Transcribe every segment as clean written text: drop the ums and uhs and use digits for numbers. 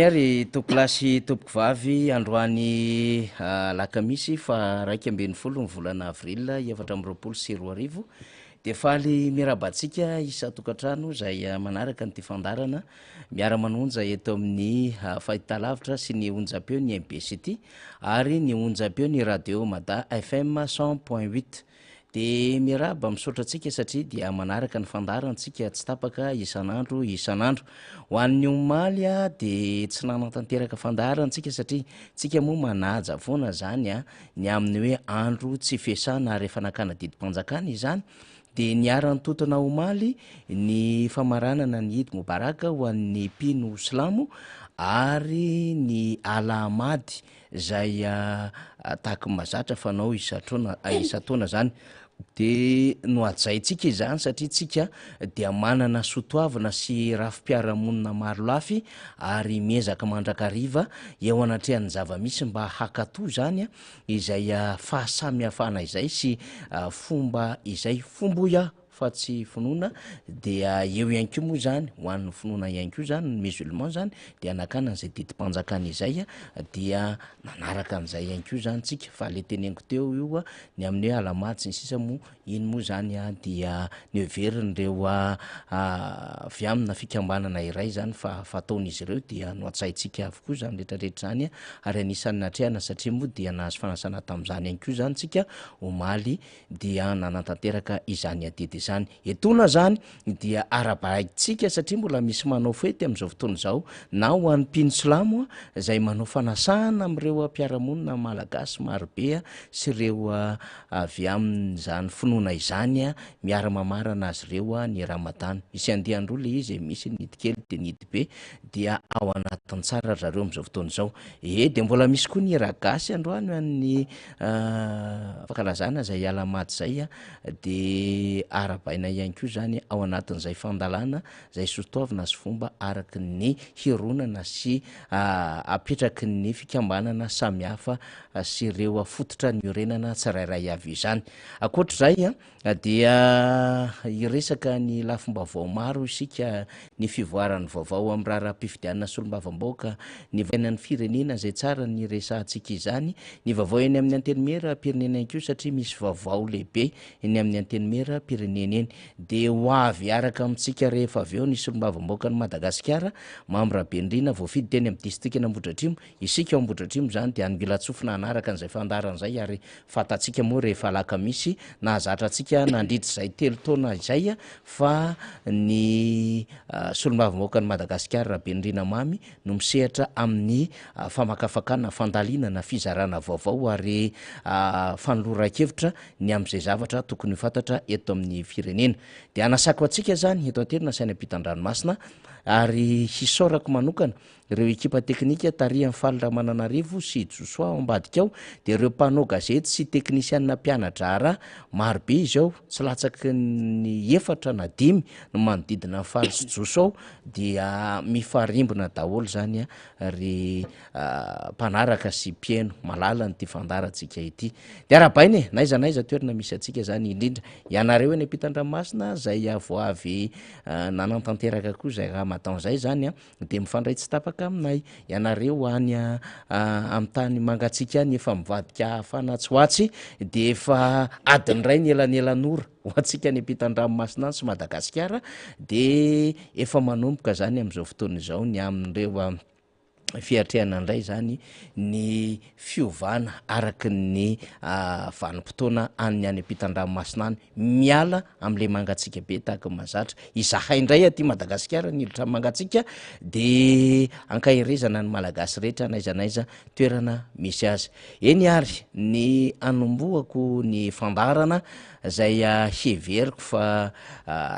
Eny ary tokolasy tompoko vavy androany lakamisy fa 1 volana avril 2024 de faly mirabantsika isa tokantrano zay manaraka ny tifandarana miara-manonja eto amin'ny fahitalavitra sy ny onjam-peo ny MBCT ary ny onjam-peo ny radio Mada FM 100.8 de miraba misaotra antsika satria dia manaraka ny fandarantsika tsy tapaka isan'andro ho an'ny omaly de tsy nanatanteraka fandarantsika satria tsika moa manaja foana zany ny amin'ny hoe andro tsy fiasana rehefa nakana didimpanjakana izany de niarany totona omaly ny famaranana ny Eid Mubarak ho an'ny mpino silamo ary ny alamady zay tahaka mahazatra fanao isataona zany de noajaitsika izany satria tsika dia manana sotoavana sy rafi-piaramonina maro lafy ary miezaka mandrakariva eo anatrehan'ny zava-misy mba hakato zany izay fahasamihafana izay sy fomba izay fomboia fa tsy finoana dia eo ihany koa moa zany ho an'ny finoana ihany koa zany ny musulman zany de anakana an'izay didimpanjakana izay dia manaraka an'izay ihany koa zany tsika fa le teneniko teo io ny amin'ny hoe alamady sy ny sisa moa iny moa zany dia ny heverindreo avy amina fikambanana iray zany fa fataon'izy ireo dia noatsaitsika avokoa zany rehetrarehetra zany ary anisan'ny natrehana satria moa dia nahazo fanasana tam'izany ihany koa zany tsika omaly dia nanatanteraka izany adidy izany etona zany dia arabaitsika satria mbola misy manao fety am'izao fotoana zao na ho an'ny mpino silamo zay manao fanasana am'ireo mpiaramonina malagasy marobe sy ireo avy amin'izany finoana izany miara-mamarana azy ireo ny ramadana misy andehandro le izy misy nidikely de nidy be dia ao anatin'ny tsara zareo am'izao fotoana zao de mbola misy koa ny ragasy androany amin'ny fankalazana zay alamady zay de arabaina ihany koa zany ao anatin'izay fandalana zay sotoavana sy fomba araky ny hironana sy apetraky ny fikambanana samihafa sy ireo fototra ny orenana tsirairay avy izany akoatr'izay dia iresaka ny lafim-bavao maro isika ny fivoaran'ny vaovao amin'ny raharaham-pifidianana solombavam-baoaka ny vainan'ny firenena zay tsara ny resantsika izany ny vaovao eny amin'ny antenimera pirenena ihany koa satria misy vaovao lehibe eny amin'ny antenimera pirenena eny de ho avy araka amintsika rehefa avy eo ny solombavam-baoaka ny Madagasikara Mambrabendrina voafidy teny amin'ny distrikina Ambohidratrimo isika ao Ambohidratrimo zany de angila-tsofina anaraka an'izay fandaran'izay ary fatatsika moa rehefa alakamisy nahazatra atsika nandritra zay 3 taona izay fa ny solombavam-baoaka ny Madagasikara Bendrina Mamy no misehatra amin'ny famakafakana fandalinana fizarana vaovao ary fanoloran-kevitra ny am'izay zavatra tokony ho fantatra eto amin'ny firenena de anasako atsika zany eto an-terina saina ampitan-dranomasina ary hisaorako manokana ireo ekipa teknika tarihan'ny falira Mananarivo sy Josoa ao ambadika ao de ireo mpanao gazety sy teknisianina mpianatra marobe izao tsy latsaky ny 4 na 5 no manodidina faly sy Josoa dia mifarimbona daholo zany ry mpanaraka sy mpieno malala ny ty fandarantsika ity de arabaina naizanaiza toerana misy atsika zany indrindra ianareo eny ampitan-dranomasina zay voavy nanantanteraka koa zay raha mataon'izay zany de mifandray tsy tapaka aminay ianareo any amin'ny tany mangatsika any efa mivadika hafana tsy hoatsy de efa adiny ray ny elanelanora ho atsika ny ampitan-dranomasina sy Madagasikara de efa manomboka zany am'izao fotoana izao ny amin'ireo fiatrehana indray zany ny fiovana araky ny vanim-potoana any ampitan-dranomasina any miala am'le mangatsika be tahaka mahazatra izahay indray aty Madagasikara ny ilitra mangatsika de ankahirezana ny malagasy rehetra naizanaiza toerana misy azy eny ary ny anomboako ny fandarana zay heveriko fa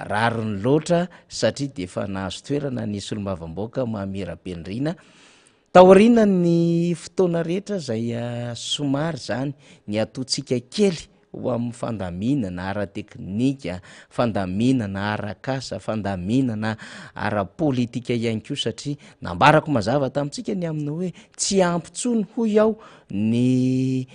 rariny loatra satria de efa nahazo toerana ny solombavam-baoaka Mamerabendrina taorina ny fotoana rehetra zay somary zany ny atotsika kely ho amin'ny fandaminana ara-teknika, fandaminana ara-kasa, fandaminana ara-politika ihany ko, satria nambarako mazava tamintsika ny aminy hoe tsy ampitsony hoy aho ny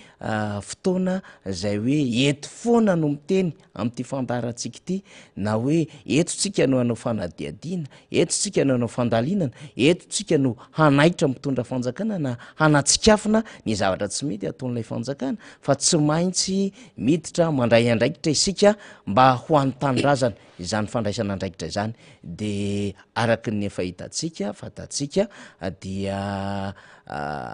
fotoana zay hoe eto foana no miteny am'ty fandarantsika ity, na hoe eto tsika no hanao fanadiadiana, eto tsika no hanao fandalinana, eto tsika no hanaitra mitondra fanjakana na hanatsikafina ny zavatra tsy mety ataon'ilay fanjakana, fa tsy maintsy miditra mandray andraikitra isika mba ho an'nytanindrazana izany fandraisana andraikitra izany. De araky ny efa hitatsika fatatsika dia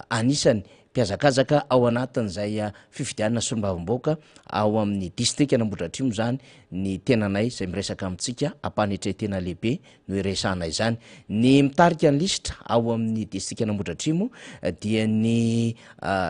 anisany mpiazakazaka ao anatin'izay fifidianana solombavamboaka ao amin'ny distrika Nambohidratrimo zany ny tenanay zay miresaka amintsika ampanetretena lehibe no iresana izany. Ny mitarika ny lisitra ao amin'ny distrika Nambohidratrimo dia ny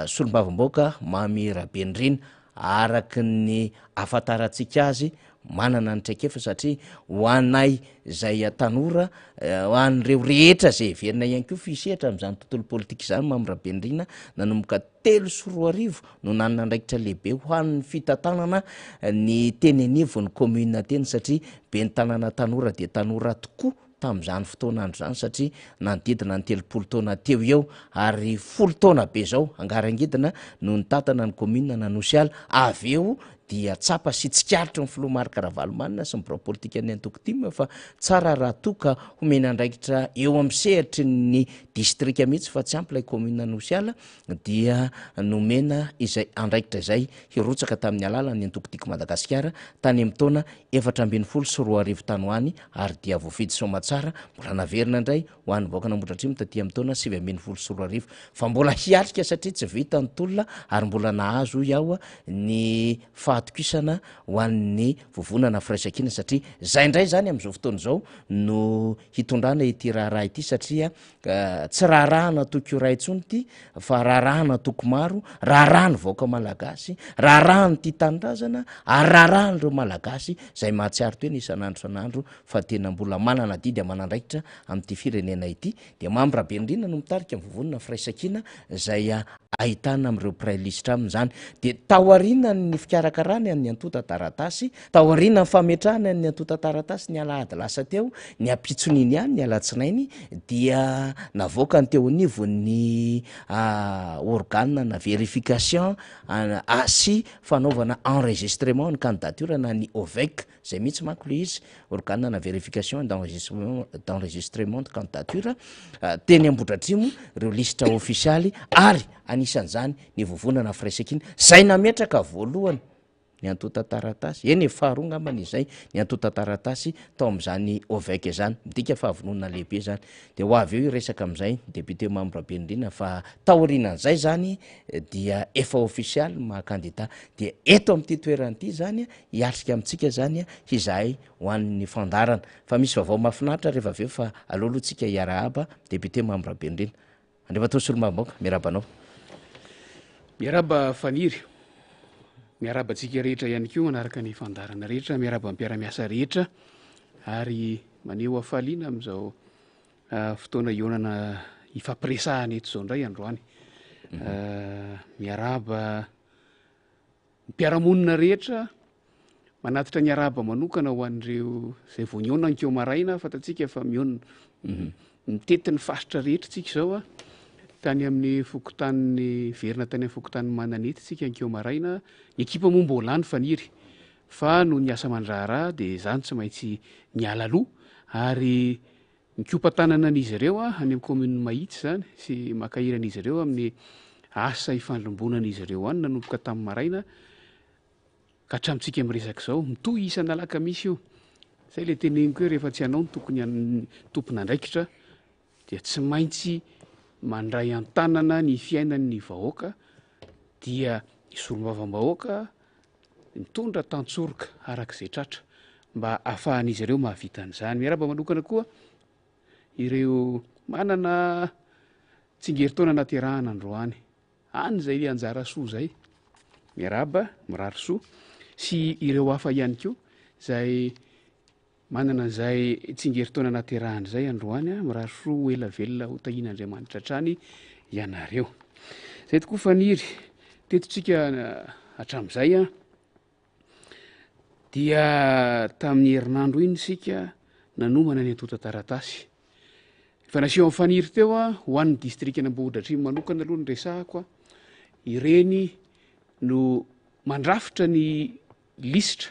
solombavamboaka Mamy Rabendrina, araky ny afataratsika azy manana ny traikefa satria ho anay zay tanora, ho an'ireo rehetra zay everina ihany ko fisehatra am'izany tontolo politika izany, Mamy Rabendrina nanomboka 3 sy 4 arivo no nanana andraikitra lehibe ho an'ny fitantanana ny teny anivon'ny commune teny, satria be ny tanàna tanora de tanora tokoa tam'izany fotoana andro zany, satria nanodidina ny 30 taona teo eo ary 10 taona be zao angarangidina no nitantana ny commune nanosy ala, avy eo dia tsapa sy tsikaritra ny filoha Marc Ravalomanina sy ny biro politika ny Antokotima, fa tsara raha toka homena andraikitra eo amin'ny sehatry ny distrika mihitsy fa tsy ampy ilay commune nanosy ala, dia nomena izay andraikitra izay hirotsaka tamin'ny alalan'ny Antokotiko Madagasikara tany amin'ny taona 2024 sy 2025 tany hoany, ary dia voafidy somatsara mbola naverina indray ho an'ny vahoaka Nambohidratrimo taty amin'ny taona 2024 sy 2025, fa mbola hiatrika satria tsy vita ny tolona ary mbola nahazo iaho ny fahatokisana ho an'ny vovonana firaisakina, satria zay indray zany am'izao fotoana zao no hitondrana ity raharaha ity, satria tsy raharahana toko iray intsony ity fa raharahana toko maro, raharahany vahoaka malagasy, raharahany ty tanindrazana ary raharahanyireo malagasy zay mahatsiaro toeny isan'andro san'andro fa tena mbola manana didy amanandraikitra am'ty firenena ity. De Mamy Rabendrina no mitarika vovonana firaisakina zay ahitana am'ireo prailisitra am'izany, de taoriana ny fikarakarany amin'ny antota taratasy, taoriana ny fametrahany amin'ny antota taratasy ny alahady lasa teo, ny ampitsoniny ihany ny alatsinainy dia navoaka ny teo anivo ny organe na verification sy fanaovana enregistrement ny candidature na ny OVEC zay mihitsy manko le izy, organe na verification d'enregistrement de candidature teny Ambohidratrimo, reo lisitra ofisialy, ary anisan'izany ny vovonana firaisakina zay nametraka voalohany ny antota taratasy, eny faharoa ngambany izay ny antota taratasy tao am'izany OVEC zany, midika fa avonona lehibe zany. De ho avy eo iresaka am'izay député Mamy Rabendrina fa taorianan'izay zany dia efa ofisialy mahakandida, de eto am'ty toeran'ity zany hiatrika amintsika zany izahay ho an'ny fandarana, fa misy vaovao mahafinaritra rehefa aveo fa aloalohantsika hiarahaba député Mamy Rabendrina. Andriamantoa Solombavamboaka, miarabanao. Miaraba Faniry, miarabantsika rehetra ihany koa manaraka ny fandarana rehetra, miaraba mpiaramiasa rehetra, ary maneho hafaliana am'izao fotoana ionana ifampiresahana eto zao indray androany. Miaraba mpiaramonina rehetra, manatitra ny araba manokana ho an'ireo zay vao niona ankeo maraina, fatatsika fa miona mitety ny faritra rehetra tsika zao tany amin'ny fokotanin'ny verina tany amin'ny fokotanin'ny Mananety tsika ankeo maraina, ny ekipa moa mbola any Faniry, fa no ny asa mandraharaha de zany tsy maintsy miala aloha, ary mikopatanana an'izy ireo any amin'ny commune Mahitsy zany sy makahirana ireo amin'ny asa ifandrombonan'izy ireo any nanomboka tamin'ny maraina ka hatramintsika miresaka zao, mitohy isana alakamisy io. Zay le teneniko hoe rehefa tsy hanao ny tokony tompon'andraikitra dia tsy maintsy mandray an-tanana ny fiainan'ny vahoaka, dia ny solombavambahoaka mitondra tantsoroka arak'izay tratra mba ahafahan'izy ireo mahavita an'izany. Miaraba manokana koa ireo manana tsingeritaona naterahana androany, any zay le anjara soa zay, miaraba mirary soa, sy ireo hafa ihany koa zay manana an'izay tsingeritaona naterahana zay androany, mirary soa ela velona ho tahian'Andriamanitra hatrany ianareo. Zay tokoa Faniry, tetontsika hatramin'izay dia tamin'ny herinandro iny sika nanomana ny antota taratasy fa naseo amin'ny faniry teo a ho an'ny distrikna Ambohidratrimo manokana aloha ny resahako a ireny no mandrafitra ny lisitra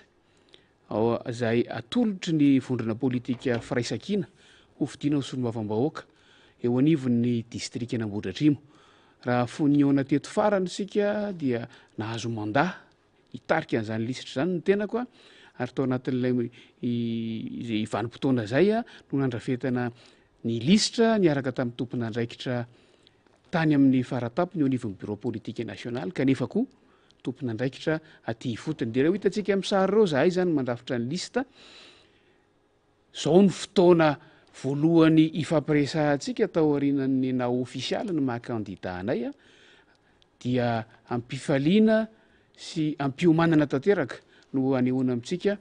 zay atolotry ny vondrona politika firaisankina ho fidina ho solombavambahoaka eo anivon'ny distrikna Ambohidratrimo raha foniona teto farany sika dia nahazo mandat hitarika an'izany lisitra zany ny tenako a ary tao anatin'ilay vanim-potoana zay a no nandrafetana ny lisitra niaraka tamin'ny tompon'andraikitra tany amin'ny faratampony eo anivon'ny bureau politique national kanefa koa tompon'andraikitra aty fotony de reo hitantsika amin'ny sary reo zahay zany mandrafitra ny lista zao ny fotoana voalohany ifampiresahantsika tao aorinan'ny na ofisialy ny maha-kandida anay a dia ampifaliana sy ampiomanana tanteraka no anehoana amitsika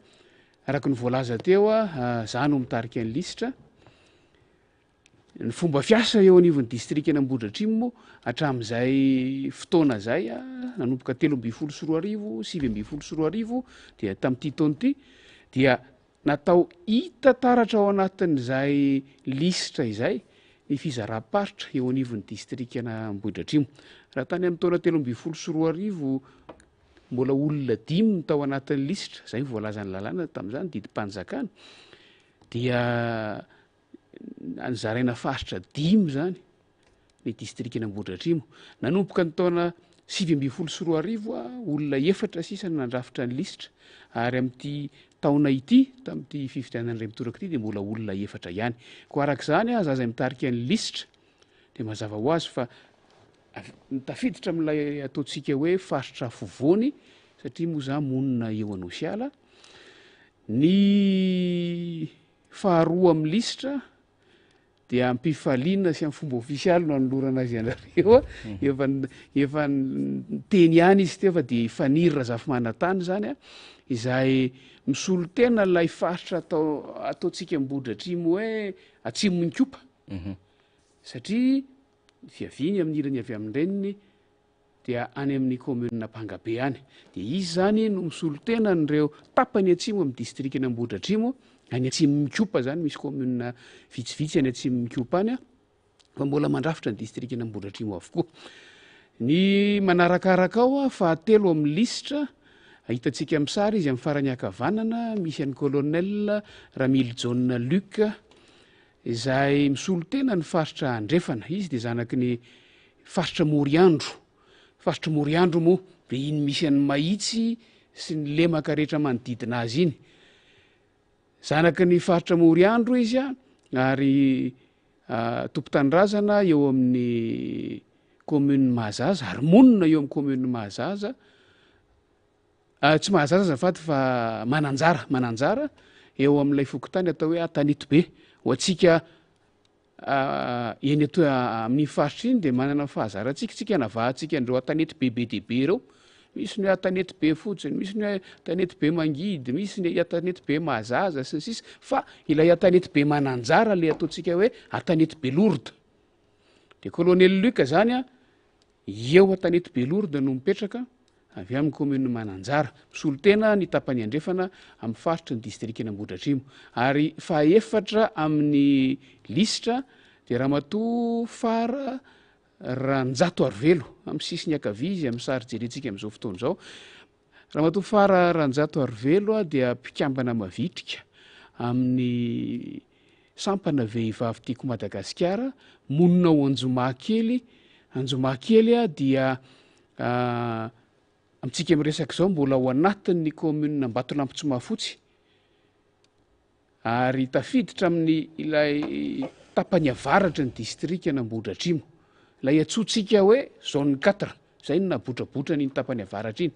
araka ny voalaza teo a za no mitarika ny lisitra ny fomba fiasa eo anivon'ny distrikna Ambohidratrimo hatramin'izay fotoana zay a nanomboka 13 sy 20 dia tamin'ity taona ity dia natao hita taratra ao anatin'izay lisitra izay ny fizara-paritra eo anivon'ny distrikna Ambohidratrimo raha tany amin'ny taona 13 mbola olona 5 no tao anatin'ny lisitra zay voalazany lalàna tamin'izany didi-panjakana dia anzaraina faritra 5 zany ny distrikna Ambohidratrimo nanomboka ny taona 20 a olona 4 sisa no nandrafitra ny lisitra ary amin'ity taona ity tamin'ity fifidianan'ray mitoraka ity de mbola olona 4 ihany ko arak'izany a zazay mitarika ny lisitra de mazava ho azy fa tafiditra amin'ilay ataontsika hoe faritra fovoany satria moa za monina eo anosiala ny faharoa amin'ny lisitra dia ampifaliana sy amin'ny fomba ofisialy no anolorana azy anareo a efa teny ihany izy teo fa de fanirira zafimanantany zany a izay misolo tena lay faritra ataontsika Ambohidratrimo hoe atsimon'ny kopa satria fiaviny amin'ny ilany avy amin'reniny dia any amin'ny commune Pangabe any de izy zany no misolo tena nyreo tapany atsimo amin'ny distrikna Ambohidratrimo any atsimon'ny kopa zany misy commune vitsivitsy any atsimon'ny kopa any a fa mbola mandrafitra ny distrikna Ambohidratrimo avokoa ny manarakaraka ao a fahatelo amin'ny lisitra hitantsika amin'ny sary izy amin'ny farany akavanana misy an'ny colonel Ramily John Luc izay misolo tena ny faritra andrefana izy de zanaky ny faritra Moriandro moa de iny misy an'ny mahitsy sy ny lemaka rehetra manodidina azy iny zanaky ny faritra Moriandro izy a ary tompotanindrazana eo amin'ny commune Mahazaza ary monina eo amin'ny commune Mahazaza tsy Mahazaza zafady fa Mananjara eo amin'ilay fokotany atao hoe Tanety be ho atsika eny ato amin'ny faritra iny de manana fahazarantsika tsika navahantsika andreo Tanety be dehibe reo misy ny hoe Tanety be fotsiny misy ny hoe Tanety be Mangidy misy ny Tanety be Mahazaza sy ny sisa fa ilay Tanety be Mananjara le ataontsika hoe Tanety be Lourdes de colonel Luc zany a eo Tanety be Lourdes no mipetraka avy amin'ny commune Mananjara misolo tena ny tapany andrefana amin'ny faritra ny distrikna Ambohidratrimo ary fahaefatra amin'ny lisitra de Ramatoa Fara Ranjato Arvelo amin'ny sisiny akavia izy amin'ny sary jerentsika amin'izao fotoana zao Ramatoa Fara Ranjato Arvelo a dia mpikambana mavitrika amin'ny sampana vehivavy tiako Madagasikara monina ao Anjomakely a dia amitsika miresaka zao mbola ao anatin'ny commune Ambatolampitsomafotsy ary tafiditra amin'ny ilay tapany avaratra ny distrikna Ambohidratrimo lay atsotsika hoe zone 4 zay no nabotrabotra n'iny tapany avaratra iny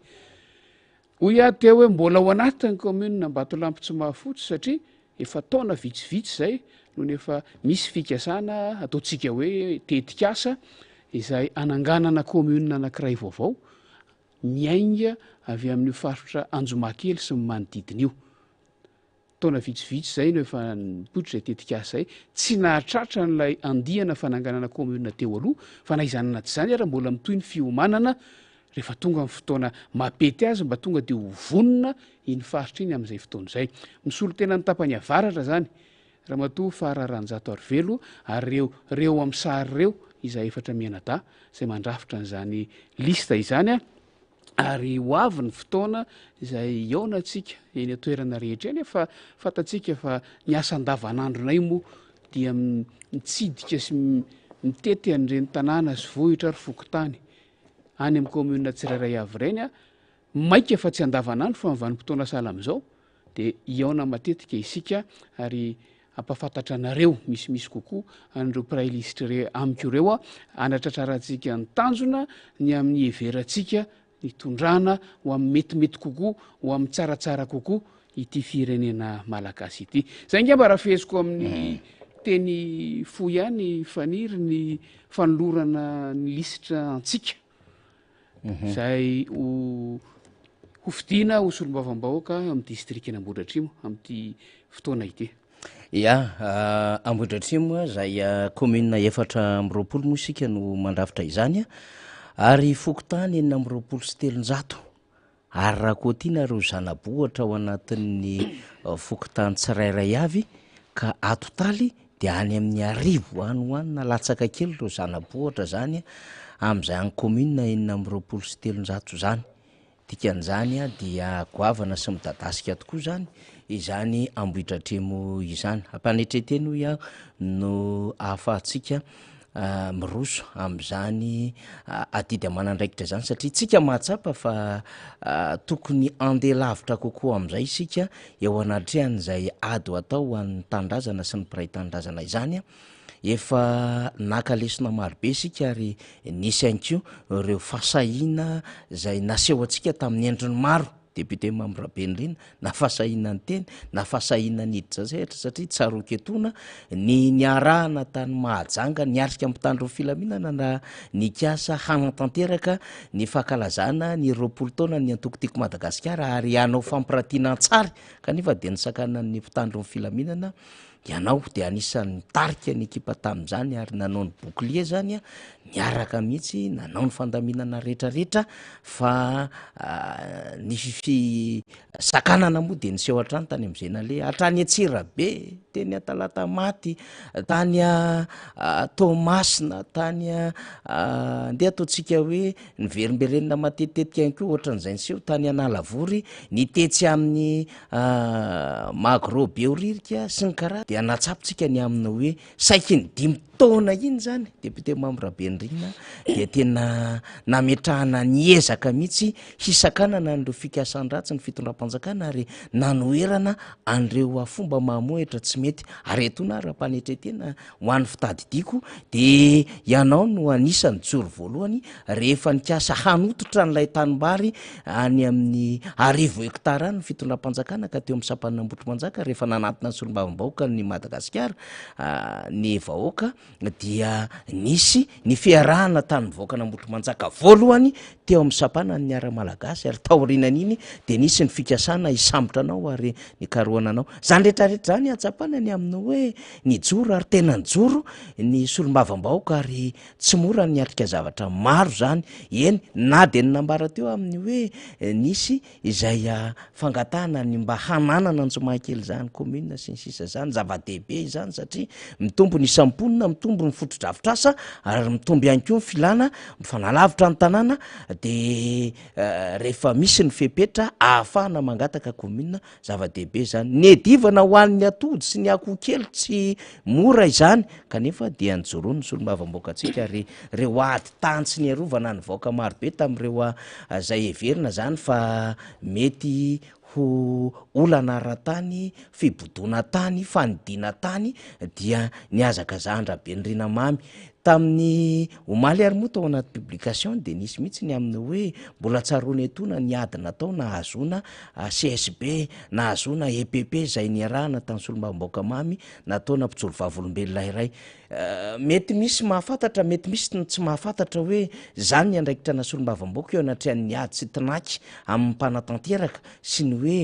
hoy aho teo hoe mbola ao anatin'ny commune Ambatolampitsomafotsy satria efa taona vitsivitsy zay noho nefa misy fikasana ataontsika hoe tetikasa izay ananganana commune anankiray vaovao miainga avy amin'ny faritra Anjomakely sy ny manodidina io taona vitsivitsy zay no efa nipoitra zay tetikasa zay tsy nahatratra n'ilay andiana fananganana commune teo aloha fa naizanana tsy zany ara mbola mitoy ny fiomanana rehefa tonga amin'ny fotoana mapety azy mba tonga de hovonona iny faritra iny am'izay fotoana izay misolo tena ny tapany avaratra zany raha matoa fararanjato arivelo ary reo amin'ny sary reo izay efatra mianada zay mandrafitra n'izany lista izany a ary ho avy ny fotoana izay eona atsika eny atoerana rehetra eny fa fatatsika fa ny asa andavanandronay moa dia mitsidika sy mitety an'ireny tanàna sy vohitra ary fokotany any amin'ny commune tsirairay avy reny a maika fa tsy andavanandro fa mivanimpotoana sala am'izao de eona matetika isika ary ampafantatra anareo misimisy kokoa an'ireo prailista amiko ireo a anatratrarantsika ny tanjona ny amin'ny heveratsika nitondrana ho amin'ny metimety kokoa ho amin'ny tsaratsara kokoa ity firenena malagasy ity zay ngamba raha fiheziko amin'ny teny fo ihany faniry ny fanolorana ny lisitra antsika zay ho fidiana ho solombavam-bahoaka amin'ny distrikina Ambohidratrimo amin'ity fotoana ity ya Ambohidratrimo zay commune efatra amby roapolo moa isika no mandrafitra izany ary fokotany enina amby roapolo sy telonjato ary raha koa tiana reo zanabohatra ao anatin'ny fokotany tsirairay avy ka atotaly de any amin'ny arivo any hoanina latsaka kely reo zanabohatra zany am'izay any commune enina amby roapolo sy telonjato zany dikan'izany dia goavana sy midadasika tokoa zany izany Ambohidratrimo izany ampanetreteny ho iaho no ahafahantsika miroso am'izany adidy amanandraikitra zany satria tsika mahatsapa fa tokony andeha lavitra kokoa am'izay isika eo anatrehan'izay ady ho atao ho an'ny tandrazana sy ny mpiray tandrazana izany efa nakalesona marobe sika ary nisy anko reo fasahina zay naseho atsika tamin'ny endriny maro député Mambrabenirina na fasahina ny teny na fasahina niditra sehatra satria tsaroketona ny niarahana tany mahajanga niarika ampitandro filaminana na nikasa hanatanteraka ny fahakalazana ny roapolo taona ny antokotiko Madagasikara ary anao fampiratiana tsara kanefa de nisakana ny mpitandro filaminana ianao de anisan'ny tarika ny ekipa tamin'izany ary nanao ny bouclier zany niaraka mihitsy nanao ny fandaminana rehetrarehetra fa ny sakanana moa de niseho hatrany tany am'izay nale hatrany Antsirabe teny Atalata maty tany Tomasina tany ndeha ataontsika hoe ny verimberenina matetitetika ihany koa ohatran'izay niseho tany Analavory nitetsy amin'ny Magro Beoririka sy ny karaha de anatsapitsika ny amina hoe saiky ny 5 taona iny zany député Mambrabenirina de tena nametrahana niezaka mihitsy hisakanana n'ireo fikasan-dratsy ny fitondram-panjakana ary nanoerana an'ireo fomba mamoetra tsy mety ary etona raha-panetretena ho an'ny fitadidiko de ianao no anisany joro voalohany rehefa nikasa hanototra n'ilay tanimbary any amin'ny 10 hektara ny fitondram-panjakana ka teo amin'ny sampany Ambohitrimanjaka rehefa nanatina ny solombavam-bahoaka ny Madagasikara ny vahoaka dia nisy ny fiarahana tany vahoaka n'Ambohitrimanjaka voalohany teo amin'ny sapana ny ara-malagasy ary taorinan'iny de nisy ny fikasana hisambotra anao ary nikaroana anao zany rehetrarehetra zany atsapana ny amin'ny hoe nijoro ary tena nijoro ny solombavam-bahoaka ary tsy mora niatrika zavatra maro zany eny na de nambara teo amin'ny hoe nisy izay fangatahana ny mba hananana ny tsomankely zany commune sy ny sisa zany zava-dehibe izany satria mitombo ny samponina mitombo ny fotodrafitrasa ary mitombo ihany koa ny filana mifanalavitra ny tanàna de rehefa misy ny fepetra ahafahana mangataka commune zava-dehibe zany ny edivana ho an'ny atody sy ny akoho kely tsy mora izany kanefa dia nijoroany ny solombavam-bahoaka atsika ary reo ady tantsy ny arovana ny vahoaka marobe tamin'ireo zay heverina zany fa mety ho olana ara-tany fibodona tany fanidina tany dia niazaka Andrabenirina mamy tamin'ny omaly ary moa tao anaty publication de nisy mihitsy ny amin'ny hoe mbola tsaroana etona ny ady natao nahazona CSB nahazona EPP zay niarahana tany solombavam-bahoaka mamy nataona mpijoro vavolombelona iray mety misy mahafantatra mety misy tsy mahafantatra hoe zany ny andraikitra na solombavam-bahoaka eo anatrehan'ny ady sy tinaky amin'ny mpanatanteraka sy ny hoe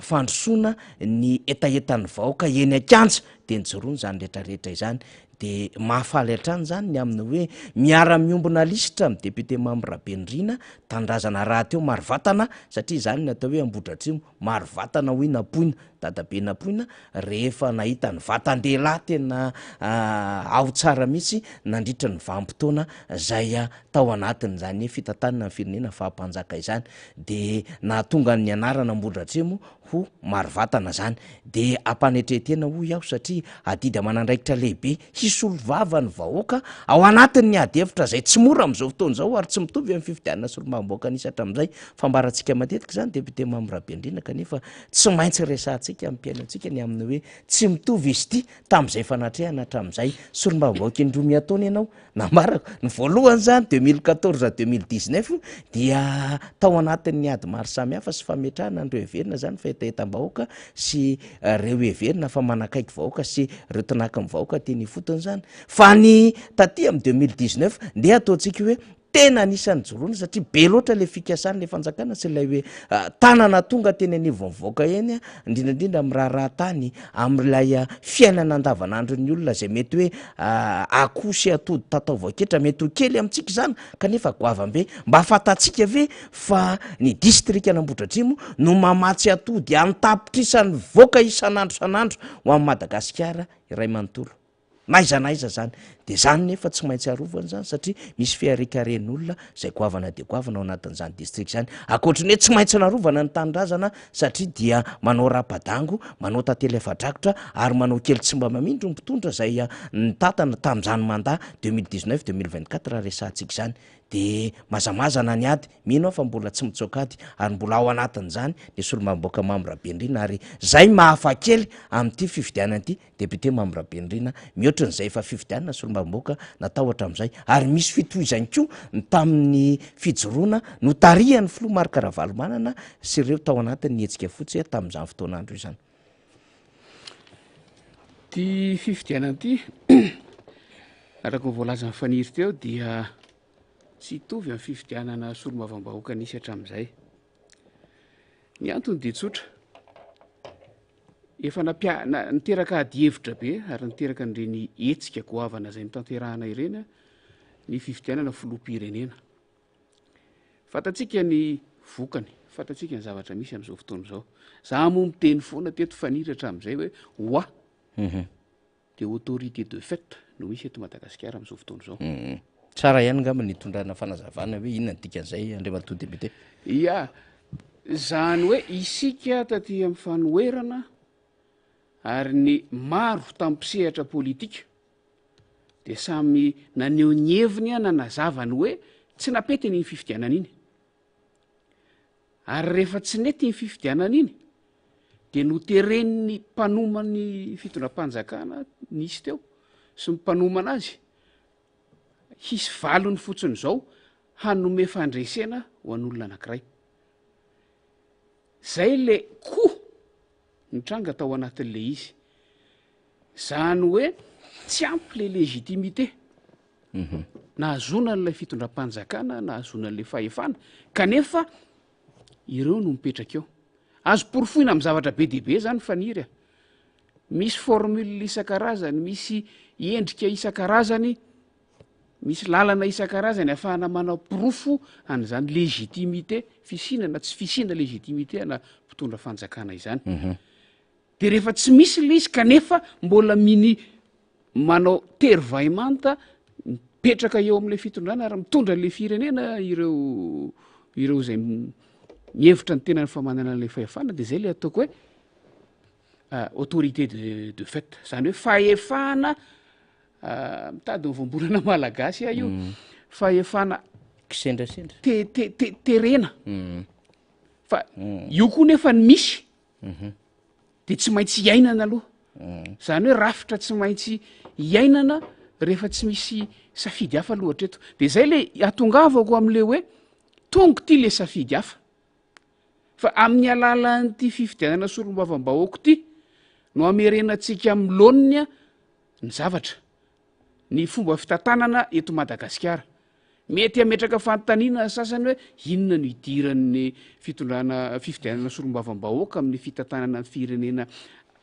fandrosoana ny etaetan'ny vahoaka eny akanja de nijoroany zany rehetrarehetra izany de mahafaly hatrany zany ny aminy hoe miara-miombona lisitra amin'ny député Mambrabendrina tandrazana raha teo maro vatana satria zany natao hoe Ambohidratrimo maro vatana hoy napoina dadabe napoina rehefa nahita ny vatan-dehilahy tena ao tsara mihitsy nandritra ny vanim-potoana zay tao anatin' zany hoe fitantanana ny firenena fahampanjaka izany de nahatonga ny anarana Ambohidratrimo ho maro vatana zany de ampanetretena hoy aho satria adidy amanandraikitra lehibe hisolo vava ny vahoaka ao anatin'ny ady hevitra zay tsy mora am'izao fotoana zao ary tsy mitovy amin'ny fifidianana solombavam-bahoaka nisy hatram'izay fambarantsika matetika zany député Mambrabendrina kanefa tsy maintsy resantsika amin'ny mpiainantsika ny aminy hoe tsy mitovy izy ity tam'izay fanatrehana hatram'izay solombavam-bahoaka indroa miataona ianao namarako ny voalohany zany 2014 2019 dia tao anatin'ny ady maro samihafa sy fametrahana andreo heverina zany fahitaetam-bahoaka sy reo heverina fa manakaiky vahoaka sy reo tinaka amin'ny vahoaka teny fotony zany fa ny taty amin'ny 2019 nde ataontsika hoe tena anisan'ny joroana satria be loatra le fikasany le fanjakana sy lay hoe tanana tonga teny anivo mivoaka eny indrindrandrindra amin'ny rahatany am'lay fiainana andavanandro ny olona zay mety hoe akoho sy atody tatao voaketra mety ho kely amintsika zany kanefa goavambe mba fatatsika ve fa ny distrika an'Ambohidratrimo no mamatsy atody antapitrisany voaka isan'andro san'andro ho amin'ny Madagasikara iray manontolo naiza zany de zany nefa tsy maintsy arovana zany satria misy fiarekaren'olona zay goavana de goavana ao anatin'izany district zany akoatrany hoe tsy maintsy narovana ny tanindrazana satria dia manao rapadango manao tantely efadrakotra ary manao kely tsy mba mamindro ny mpitondra zay nitatana tam'izany mandat 2019 2024 raha resantsika zany de mazamazana ny ady mino aho fa mbola tsy mitsoakady ary mbola ao anatin'izany de solombavam-bahoaka Mambrabendrina ary zay mahafakely amin'ity fifidianan'ity député Mambrabendrina mihoatran'izay fa fifidianana solombavam-bahoaka natao hatram'izay ary misy fitohizany koa tamin'ny fijoroana no tarihan'ny filoha Marc Ravalomanana sy ireo tao anatin'ny hetsika fotsy tamin'izany fotoanandro io zany ty fifidianan'ity araka ny voalazan'ny faniry teo dia tsy hitovy amin'ny fifidianana solombavam-bahoaka nisy hatram'izay ny antony de tsotra efa niteraka ady hevitra be ary niteraka an'ireny hetsika goavana zay mitanterahana ireny ny fifidianana filoham-pirenena fatatsika ny vokany fatatsika ny zavatra misy am'izao fotoana zao za moa miteny foana teto faniry hatram'izay hoe oa de autorité de fait no misy eto Madagasikara am'izao fotoana zao tsara ihany ngamba nitondrana fanazavana hoe inona ny dikan'izay andriamatoa député ia zany hoe isika taty amin'ny fanoherana ary ny maro tampisehatra politika de samy naneho ny heviny nanazavany hoe tsy napety ny fifidianana iny ary rehefa tsy nety ny fifidianana iny de notereniny mpanomany fitondram-panjakana nisy teo sy mimpanomana azy hisy valony fotsiny zao hanome fandresena ho an'olona anankiray zay le koa nitranga tao anatin'le izy zany hoe tsy ampy le légitimité nahazona n'lay fitondram-panjakana nahazona n'le fahefana kanefa ireo no mipetraka eo azo porofoina amin'ny zavatra be dehibe zany faniry misy formule isan-karazany misy endrika isan-karazany misy lalana isan-karazany ahafahana manao porofo an'izany légitimité fisinana tsy fisina légitimité ana mpitondra fanjakana izany de rehefa tsy misy le izy kanefa mbola miny manao tervaimanta mipetraka eo amin'le fitondrana ary mitondra le firenena ireo zay mihevitra ny tena ny famanana an'le fahefana de zay le ataoko hoe autorité de fait zany hoe fahefana mitady nyvoambolana malagasy io fahefana kisendrasendra terena fa io koa nefa ny misy de tsy maintsy iainana aloha zany hoe rafitra tsy maintsy iainana rehefa tsy misy safidy hafa lohatra eto de zay le atongavako am'le hoe tongo ty le safidy hafa fa amin'ny alalan'ity fifidianana solombavam-bahoaka ty no amerenatsika am'loniny ny zavatra ny fomba fitantanana eto Madagasikara mety ametraka fanontaniana sasany hoe inona no idiran'ny fitondrana fifidianana solombavam-bahoaka amin'ny fitantanana ny firenena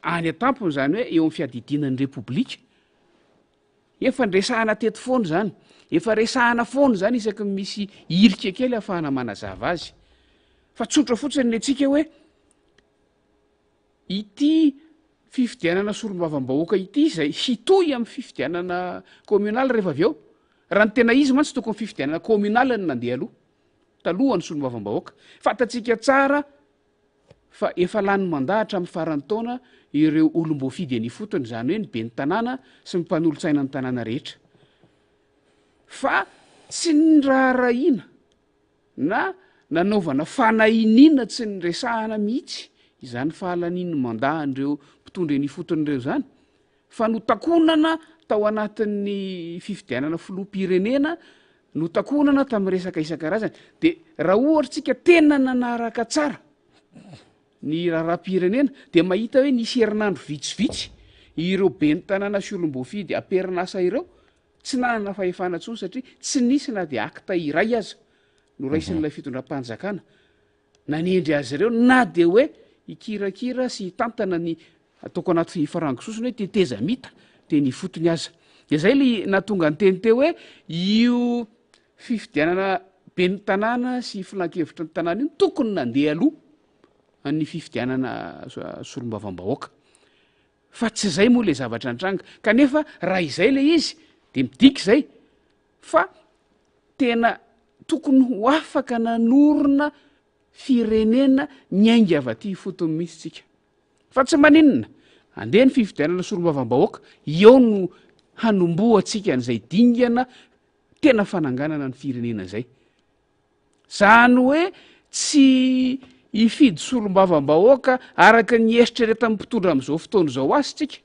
any an-tampony zany hoe eo amin'ny fiadidinan'ny repoblika efa ndresahana teto foana zany, efa resahana foana zany isaky misy ilika kely ahafahana manazava azy. Fa tsotra fotsiny ny atsika hoe ity fifidianana solombavam-bahoaka ity zay hitohy amin'ny fifidianana communal rehefa avy eo, raha ny tena izy mantsy tokony fifidianana communal ny nandeha aloha talohany solombavam-bahoaka. Fatatsika tsara fa efa lany mandahatra amin'ny farany taona ireo olom-boafidy any fotony, zany hoe ny be ny tanàna sy ny mpanolotsaina ny tanàna rehetra. Fa tsy ny raharahina na nanaovana fanahinina tsy ny resahana mihitsy izany fahalaniny mandahan'ireo mpitondra ny foton'ireo zany, fa notakonana tao anatin'ny fifidianana filoham-pirenena, notakonana tamin'ny resaka isan-karazany. De raha ohatra tsika tena nanaraka tsara ny raharaham-pirenena de mahita hoe nisy herinandro vitsivitsy ireo be ny tanàna sy olom-boafidy aperinasa ireo tsy nanana fahefana ntsony satria tsy nisy na de akta iray aza no raisin'ilay fitondram-panjakana nanendry azy ireo, na de hoe ikirakira sy hitantana ny ataoko anaty farangososiny hoe teteza mita de ny fotony aza. De zay le natonga ny teny teo hoe io fifidianana be ny tanàna sy filan-kevitra ny tanàna iny tokony nandeha aloha ny fifidianana solombavam-bahoaka. Fa tsy zay moa le zavatra antranga, kanefa raha izay le izy de midiky zay fa tena tokony ho afaka nanorona firenena miainga avy aty fotony mihitsy tsika. Fa tsy maninona, andeha ny fifidianana solombavam-bahoaka, eo no hanomboatsika an'izay dingana tena fananganana ny firenena zay. Zany hoe tsy hifidy solombavam-bahoaka araka ny eritrereta amin'ny mpitondra amin'izao fotoana izao azy tsika.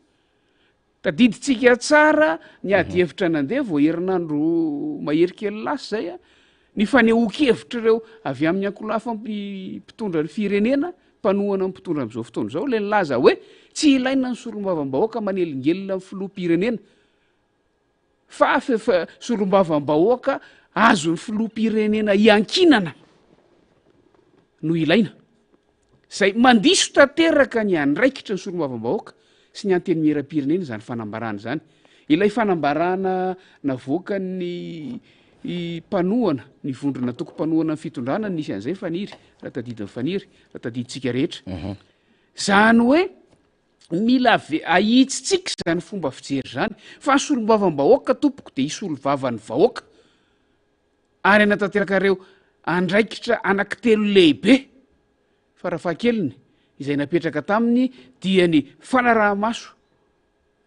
Tadiditsika tsara ny ady hevitra nandeha vao herinandro mahery kely lasy zay a, ny fanehoan-kevitra ireo avy amin'ny ankolafa mpitondra ny firenena, mpanohana ny mpitondra amin'izao fotoana izao, le nilaza hoe tsy ilaina ny solombavam-bahoaka manelingelina amin'ny filoham-pirenena fa solombavam-bahoaka azo ny filoham-pirenena iankinana no ilaina. Zay mandiso tanteraka ny andraikitra ny solombavam-bahoaka sy ny anteny miera-pirenena zany fanambarana zany. Ilay fanambarana navoaka ny mpanohana, ny vondrona toko-panohana ny fitondrana nisy an'izay faniry, raha tadidin'ny faniry, raha tadiditsika rehetra. Zany hoe mila ahitsitsika zany fomba fijery zany, fa ny solombavam-bahoaka tompoko de isolo-vavan'ny vahoaka. Ary anatanteraka reo andraikitra anankitelo lehibe farafahakeliny izay napetraka taminy dia ny fanaraha-maso,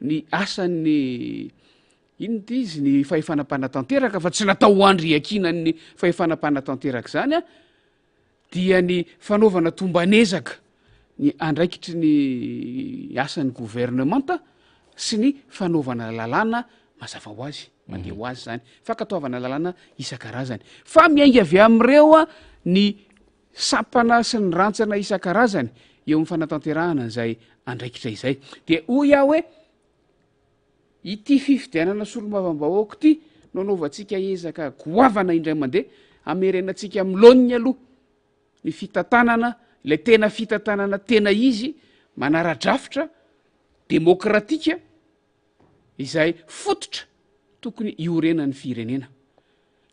ny asan'ny inona ty izy, ny fahefana-panatanteraka, fa tsy natao hoandriakinan'ny fahefana-panatanteraka zany a, dia ny fanaovana tombanezaka ny andraikitry ny asan'ny gouvernemanta sy ny fanaovana lalàna mazava ho azy, mandeha ho azy zany, fankatoavana lalàna isan-karazany. Fa miainga avy amin'ireo a ny sampana sy ny rantsana isan-karazany eo amin'ny fanatanterahana izay andraikitra izay. De hoy aho hoe ity fifidianana solombavam-bahoaka ity nanaovantsika ezaka goavana indray mandeha, amerenantsika miloniny aloha ny fitantanana, ilay tena fitantanana tena izy manara-drafitra demokratika izay fototra tokony iorenan'ny firenena.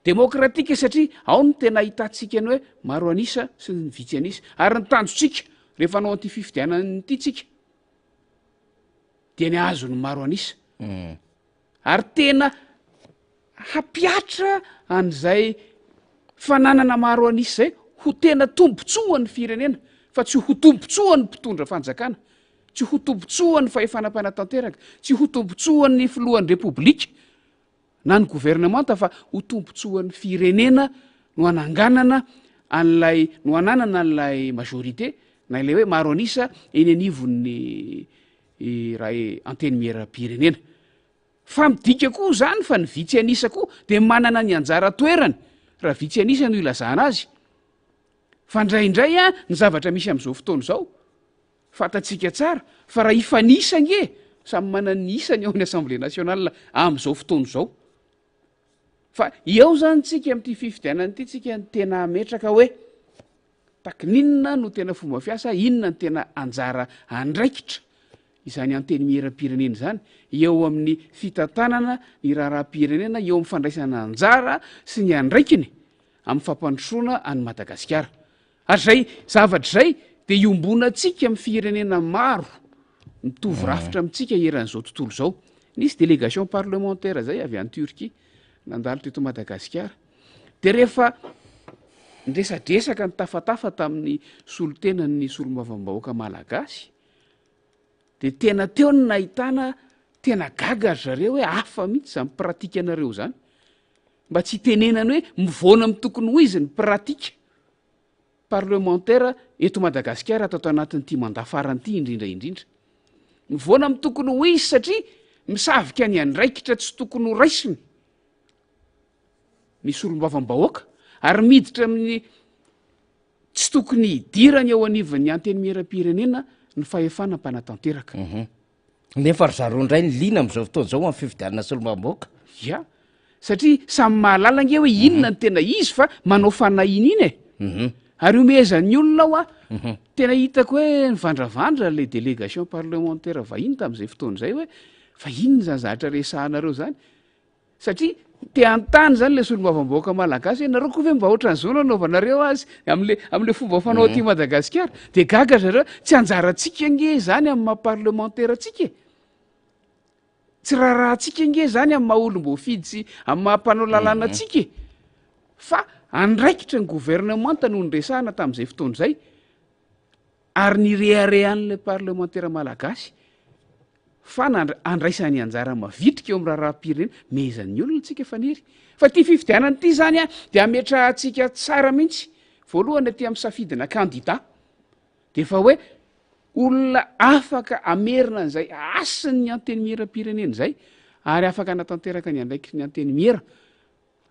Demokratika satria ao ny tena ahitantsika ny hoe maro anisa sy ny vitsy anisa, ary ny tanjotsika rehefa anao an'ity fifidianana ity tsika dia ny azony maro anisa. Ary tena hampiatra an'izay fananana maro anisa zay ho tena tombotsoa ny firenena, fa tsy ho tombotsoa ny mpitondra fanjakana, tsy ho tombotsoa ny fahefana-panatanteraka, tsy ho tombotsoa ny filohan'ny repoblika na ny gouvernemanta, fa ho tombotsoan'ny firenena no ananganana an'lay no ananana an'lay majorité na ilay hoe maro anisa eny anivon'ny raha anteny miera-pirenena. Fa midika koa zany fa ny vitsy anisa koa de manana ny anjara toerany raha vitsy anisa no ilazana azy. Fa ndraindray a ny zavatra misy amin'izao fotoana izao fatatsika tsara fa raha ifanisa nge samy manana ny isany ao ny assemblée nationale amin'izao fotoana izao. Fa eo zany tsika amin'ity fifidianana ity tsika ny tena ametraka hoe takininona no tena fomba fiasa, inona ny tena anjara andraikitra izany anteny mieram-pirenena zany eo amin'ny fitantanana ny raharaha-pirenena eo amin'ny fandraisana anjara sy ny andraikiny amin'ny fampandrosoana any Madagasikara. Ary zay zavatra zay de iombonantsika amin'ny firenena maro mitovy rafitra amintsika eran'izao tontolo zao. Nisy délégation parlementaire zay avy any Turquie nandalo teto Madagasikara. De rehefa ndresadresaka ny tafatafa tamin'ny solotenan'ny solombavambahoaka malagasy de tena teo ny nahitana tena gaga zareo hoe hafa mihitsy zany pratika anareo zany, mba tsy tenenany hoe mivoana amin'ny tokony ho izy ny pratika parlementaire eto Madagasikara atao anatin'ity mandafaranyity indrindraindrindra. Mivoana amin'ny tokony ho izy satria misavika ny andraikitra tsy tokony ho raisiny ny solombavambahoaka ary miditra amin'ny tsy tokony hidirany eo anivon'ny anteny mieram-pirenena ny fahefana mpanatanteraka. Nefa ry zareo indray ny lina am'izao fotoana zao amin'ny fifidianana solombavambahoaka. Ya, satria samy mahalala nge hoe inona ny tena izy fa manao fanahiny iny e. Ary omezan'ny olona ao a tena hitako hoe nivandravandra le délégation parlementaire vahiny tamin'izay fotoana zay hoe fa inona zany zavatra resahanareo zany, satria te antany zany le solombavambahoaka malagasy hoe nareo koa ve mba ohatran'izao nanaovanareo azy am'le fomba fanao aty Madagasikara, de gaga zareo tsy anjarantsika nge zany amin'ny maha-parlementaire atsika e, tsy raharahantsika nge zany amin'ny maha-olom-boafidy sy amin'ny maha-mpanao lalàna atsika e, fa andraikitra ny gouvernement no nresahana tamin'izay fotoana zay ary nireharehan'le parlementaire malagasy fa andraisany anjara mavitrika eo amin'ny raharaha-pirenena mezan'ny olona tsika fanery. Fa ty fifidianana ity zany a de ametrahantsika tsara mihitsy voalohany aty amin'ny safidina candidat de fa hoe olona afaka amerina an'izay asiny ny anteny mieram-pirenena zay ary afaka anatanteraka ny andraikitry ny anteny miera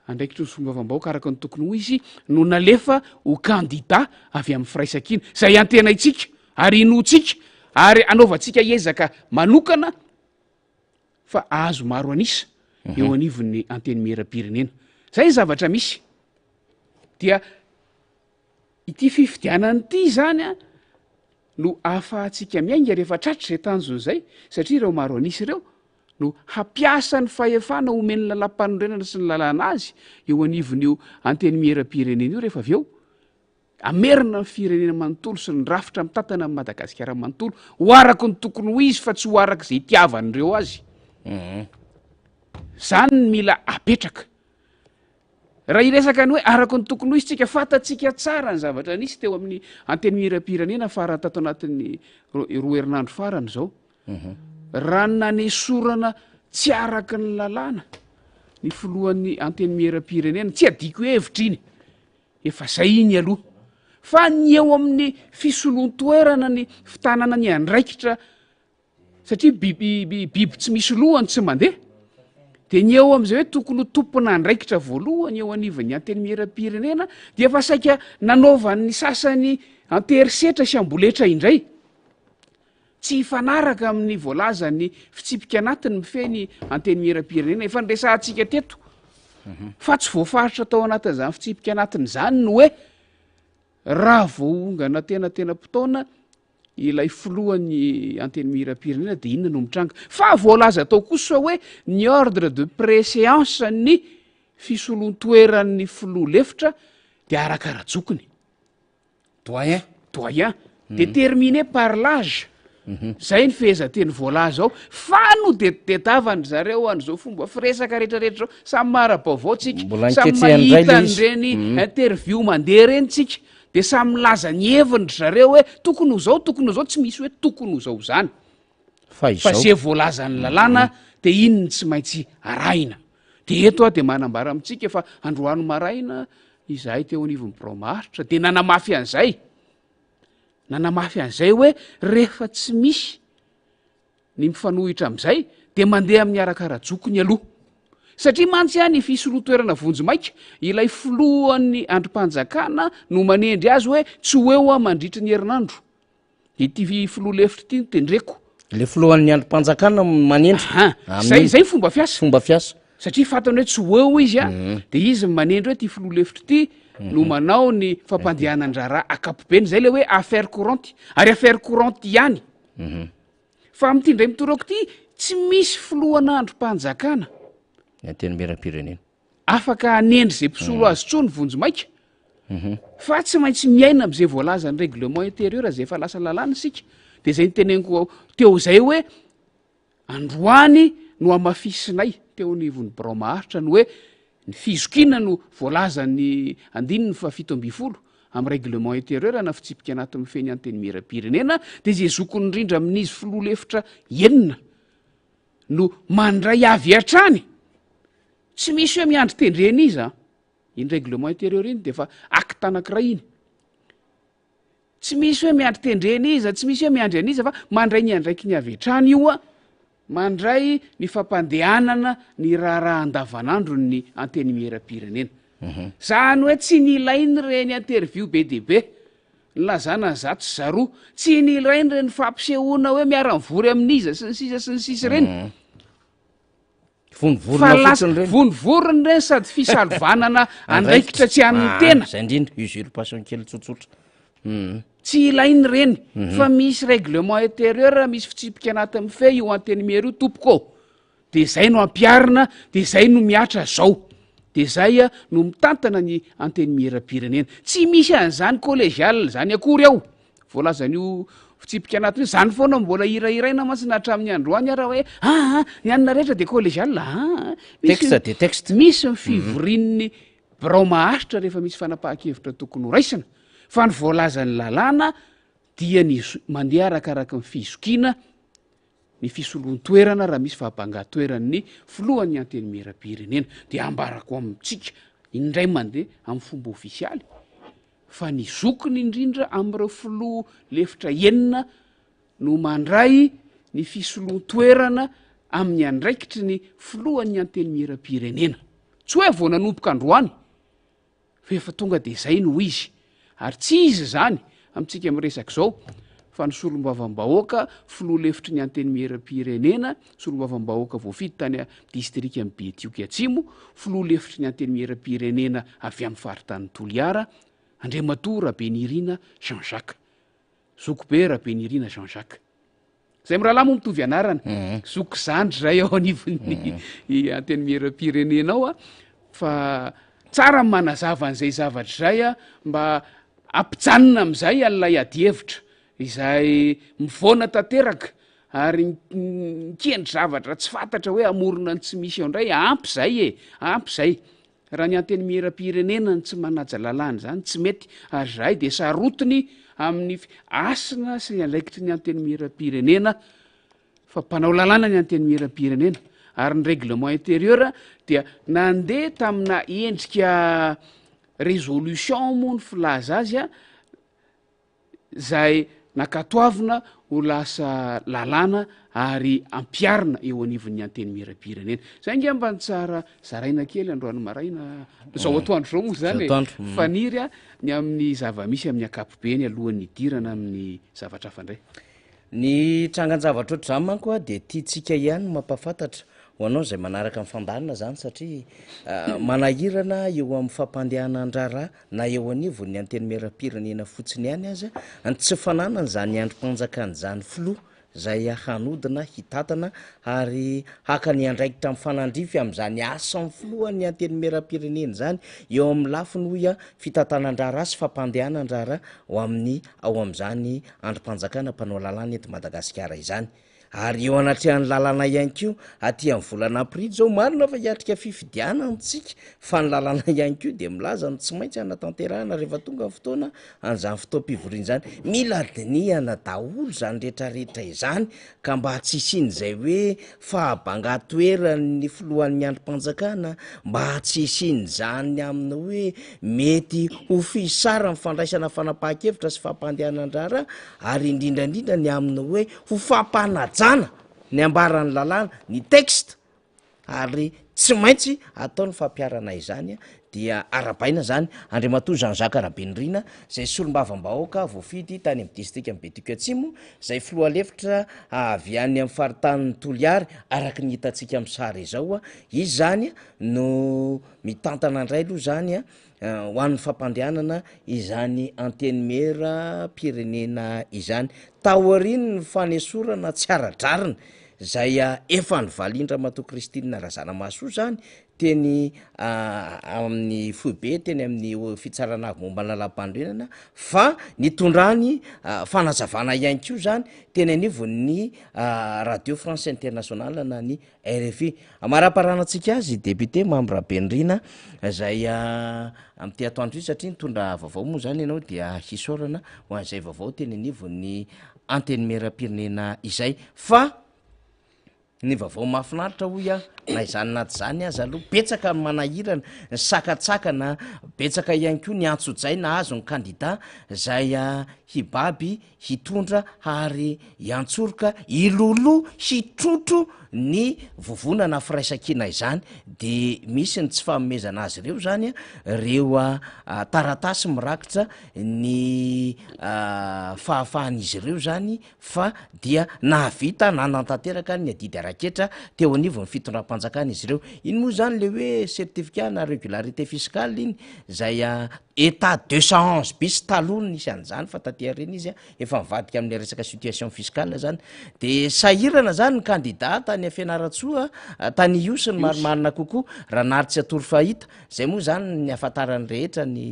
andraikitry ny solombavambahoaka araka ny tokony ho izy no nalefa ho candidat avy amin'ny firaisakina zay antenaitsika ary inotsika ary anaovantsika ezaka manokana fa azo maro anisa eo anivon'ny anteny mieram-pirenena. Zay ny zavatra misy. Dia ity fifidianana ity zany a no ahafahantsika miainga rehefa tratra zay tanjony zay satria ireo maro anisa ireo no hampiasa ny fahefana omeny lalam-panorenana sy ny lalàna azy eo anivon'io anteny mieram-pirenena io rehefa avy eo amerina ny firenena manontolo sy ny rafitra mitantana amin'ny Madagasikara manontolo ho araky ny tokony ho izy fa tsy ho araky izay itiavan'ireo azy. Zany ny mila apetraka. Raha iresaka ny hoe araky ny tokony ho izy tsika fatatsika tsara ny zavatra nisy teo amin'ny anteny mieram-pirenena farany tato anatin'ny roa herinandro farany zao. Raha nanesorana tsy araky ny lalàna ny filohan'ny anteny mieram-pirenena tsy adiko hevitra iny efa zay iny aloha fa ny eo amin'ny fisolon-toerana ny fitanana ny andraikitra satria biby tsy misy lohany tsy mandeha de ny eo am'izay hoe tokony ho tompona andraikitra voalohany eo anivon'ny anteny mieram-pirenena de efa saika nanaovan'ny sasany anterisetra sy amboletra indray tsy hifanaraka amin'ny voalazany fitsipika anatiny mifeny anteny mieram-pirenena efa nresahantsika teto fa tsy voafaritra tao anatin'izany fitsipika anatiny zany no hoe raha voaongana tena mpitaona ilay filohan'ny anteny mieram-pirenena de inona no mitranga fa voalaza tao kosa hoe ny ordre de préséance ny fisolon-toeran'ny filoha lefitra de arakarajokony doyen déterminé par l'âge. Zay ny fehezanteny voalaza ao fa no detavany zareo an'izao fomba firesaka rehetrarehetra zao samy mara-baovao tsika samy mahita nyreny interview mandeha reny tsika de samy milaza ny hevindry zareo hoe tokony ho zao tsy misy hoe tokony ho zao zany fa zay voalazany lalàna de iny tsy maintsy arahina. De eto a de manambara amintsika fa androany maraina izahay teo anivon'ny bromaritra de nanamafy an'izay hoe rehefa tsy misy ny mifanohitra am'izay de mandeha amin'ny arakarajokony aloha satria mantsy any fisolotoerana vonjy maika ilay filohan'ny androm-panjakana no manendry azy hoe tsy ho eo a mandritry ny herinandro ity filoha lefitra ity tendreko le filohan'ny androm-panjakana manendry zay fomba fiasa satria fatany hoe tsy ho eo izy a de izy manendry hoe ty filoha lefitra ity no manao ny fampandehanan-draharaha akapobeny zay le hoe affaire courante ary affaire courante ihany fa am'ty ndray mitorako ty tsy misy filohan'androm-panjakana ny anteny miram-pirenena afaka anendry zay mpisolo azy tsony vonjo maika fa tsy maintsy miaina am'izay voalaza ny réglement intérieur zay efa lasa lalàna sika de zay nyteneniko teo zay hoe androany no amafisinay teo nivony birao maharitra ny hoe ny fizokina no voalaza ny andininy fa 7 am' réglement intérieur na fitsipika anaty mifeny anteny miram-pirenena de zay zokony indrindra amin'izy filoha lefitra enina no mandray avy atrany tsy misy hoe miandry tendrena izy iny réglement intérieur iny de fa acte anankiray iny tsy misy hoe miandry tendrena izy tsy misy hoe miandry an'izy fa mandray ny andraiky ny avy atrany io a mandray ny fampandehanana ny raharaha andavanandro ny anteny miram-pirenena zany hoe tsy nilainy reny interview be deaibe nylazana ny zato sy zaroa tsy nilainy reny fampisehoana hoe miara-mivory amin'iza sy ny sisa sy ny sisy reny fa lasa vonivorony reny sady fisalovanana andraikitra tsy an'ny tena zay indrindra usurpation kely tsotsotra tsy ilainy reny fa misy réglement intérieur misy fitsipika anaty am'y fe io anteny mierio tompoko de zay no ampiarina de zay no miatra zao de zay a no mitantana ny anteny miram-pirenena tsy misy an'zany collégial zany akory ao voalazan'io fitsipika anatiny io zany foana mbola irairaina matsiny hatramin'ny androany raha hoe ny anina rehetra de collégial texte de texte misy fivorin'ny birao maharitra rehefa misy fanapahan-kevitra tokony ho raisina fa ny voalazany lalàna dia ny mandeha arakaraka ny fizokina ny fisolohan-toerana raha misy fahabangan-toeran'ny filohan'ny anteny miram-pirenena de ambarako amitsika indray mandeha amin'ny fomba ofisialy fa ny zokony indrindra am'ireo filoha lefitra enina no mandray ny fisolohan-toerana amin'ny andraikitry ny filohan'ny anteny miram-pirenena tsy hoe vo nanompoka androany fa efa tonga de zay no izy ary tsy izy zany amitsika miresaky zao fa ny solombavam-bahoaka filoha lefitry ny anteny miram-pirenena solombavam-bahoaka voafidy tany distrika am' Betioky Atsimo filoha lefitry ny anteny miram-pirenena avy amin'ny faritany Toliara Andriamatoa Rabenirina Jean-Jacques zoko be Rabenirina Jean-Jacques zay mirahalahy moa mitovy anarana zoko zandry zay ao anivon'ny anteny miram-pirenena ao fa tsara manazava an'izay zavatra zay mba ampijanona am'izay an'lay adi-hevitra izay mivoana tanteraka ary nkendry zavatra tsy fantatra hoe amorona ny tsy misy ao indray ampy zay raha ny anteny miram-pirenena ny tsy manaja lalàny zany tsy mety ary zahay de sarotiny amin'ny asina sy ny andraikitry ny anteny miram-pirenena fa mpanao lalàna ny anteny miram-pirenena ary ny réglement intérieur dia nandeha tamina endrika résolution moa ny filaza azy zay nakatoavina ho lasa lalàna ary ampiarina eo anivon'ny anteny miram-pirenena zay nge mba ny tsara zaraina kely androany maraina zao atoandro zao moa zany faniry ny amin'ny zava-misy amin'ny akapobeny alohan'ny idirana amin'ny zavatra hafandray ny trangan-javatra oatra zany manko a de tiatsika ihany mampafantatra ho anao zay manaraka am'fandanina zany satria manahirana eo amin'ny fampandehana andraraha na eo anivon'ny anteny miram-pirenena fotsiny ihany azy ny tsy fananana zany androm-panjakany zany filoha zay hanodina hitatana ary haka ny andraikitra amin'ny fanandrify am'zany asan'ny filohan'ny anteny miram-pirenena zany eo amin'ny lafiny hoy fitantanandraraha sy fampandehana andraraha ho amin'ny ao am'zany androm-panjakana mpanao lalàna eto Madagasikara izany ary eo anatrehan'ny lalàna ihany keo aty amin'ny volana aprily zao marina fa hiatrika fifidiana antsika fa ny lalàna ihany keo de milaza ny tsy maintsy anatanterahana rehefa tonga ny fotoana an'zany fotoam-pivoriana zany mila dinihana daholo zany rehetrarehetra izany ka mba tsy isian'izay hoe fahabanga-toeran'ny filohan'ny androm-panjakana mba tsy isian'zany aminy hoe mety ho fisara mifandraisana fanapahan-kevitra sy fampandehana andraraha ary indrindrandrindra ny aminy hoe ho fampanajana ny ambarany lalàna ny texte ary tsy maintsy ataony fampiarana izany dia arabaina zany Andriamatoa Jean-Jacques Rabenirina zay solombavam-bahoaka voafidy tany amin'ny distrika am' Betioky Atsimo zay filoha lefitra avy any amin'ny faritany Toliary araky ny hitantsika amin'ny sary izao izy zany no mitantana indray aloha zany ho an'ny fampandehanana izany anteny mera pirenena izany taoriny ny fanesorana tsy aradrarina zay efa ny valindra mato kristina razana masoa zany teny amin'ny foibe teny amin'ny fitsarana avy momba lalam-pandrenana fa nitondrany fanazavana ihany ko zany teny anivon'ny radio france internationale na ny RFI amaraparanatsika azy député membre benrina zay amty atoandro io satria nitondra vaovao moa zany ianao dia hisorana ho an'izay vaovao teny anivon'ny anteny mera pirenena izay fa ny vaovao mahafinaritra hoy na izany naty zany azy aloha betsaka ny manahirana ny sakatsakana betsaka ihany ko ny antso-jaina azo ny kandida zay hibaby hitondra ary hiantsoroka ilolo hitrotro ny vovonana firaisakina izany de misy ny tsy fanomezana azy ireo zany reo taratasy mirakitra ny fahafahan'izy ireo zany fa dia nahavita nanantanteraka ny adidy araketra teo anivon'ny fitondram-panjakana izy ireo iny moa zany le hoe certificat na régularité fiscale iny zay état 211 bis talony nisy an'izany fa tatereny izy efa mivadika amin'ny resaka situation fiscale zany de sahirana zany ny kandida tany afianaratsoa tany iosy ny marimarina kokoa raha naritsy atory fahita zay moa zany ny afatarany rehetra ny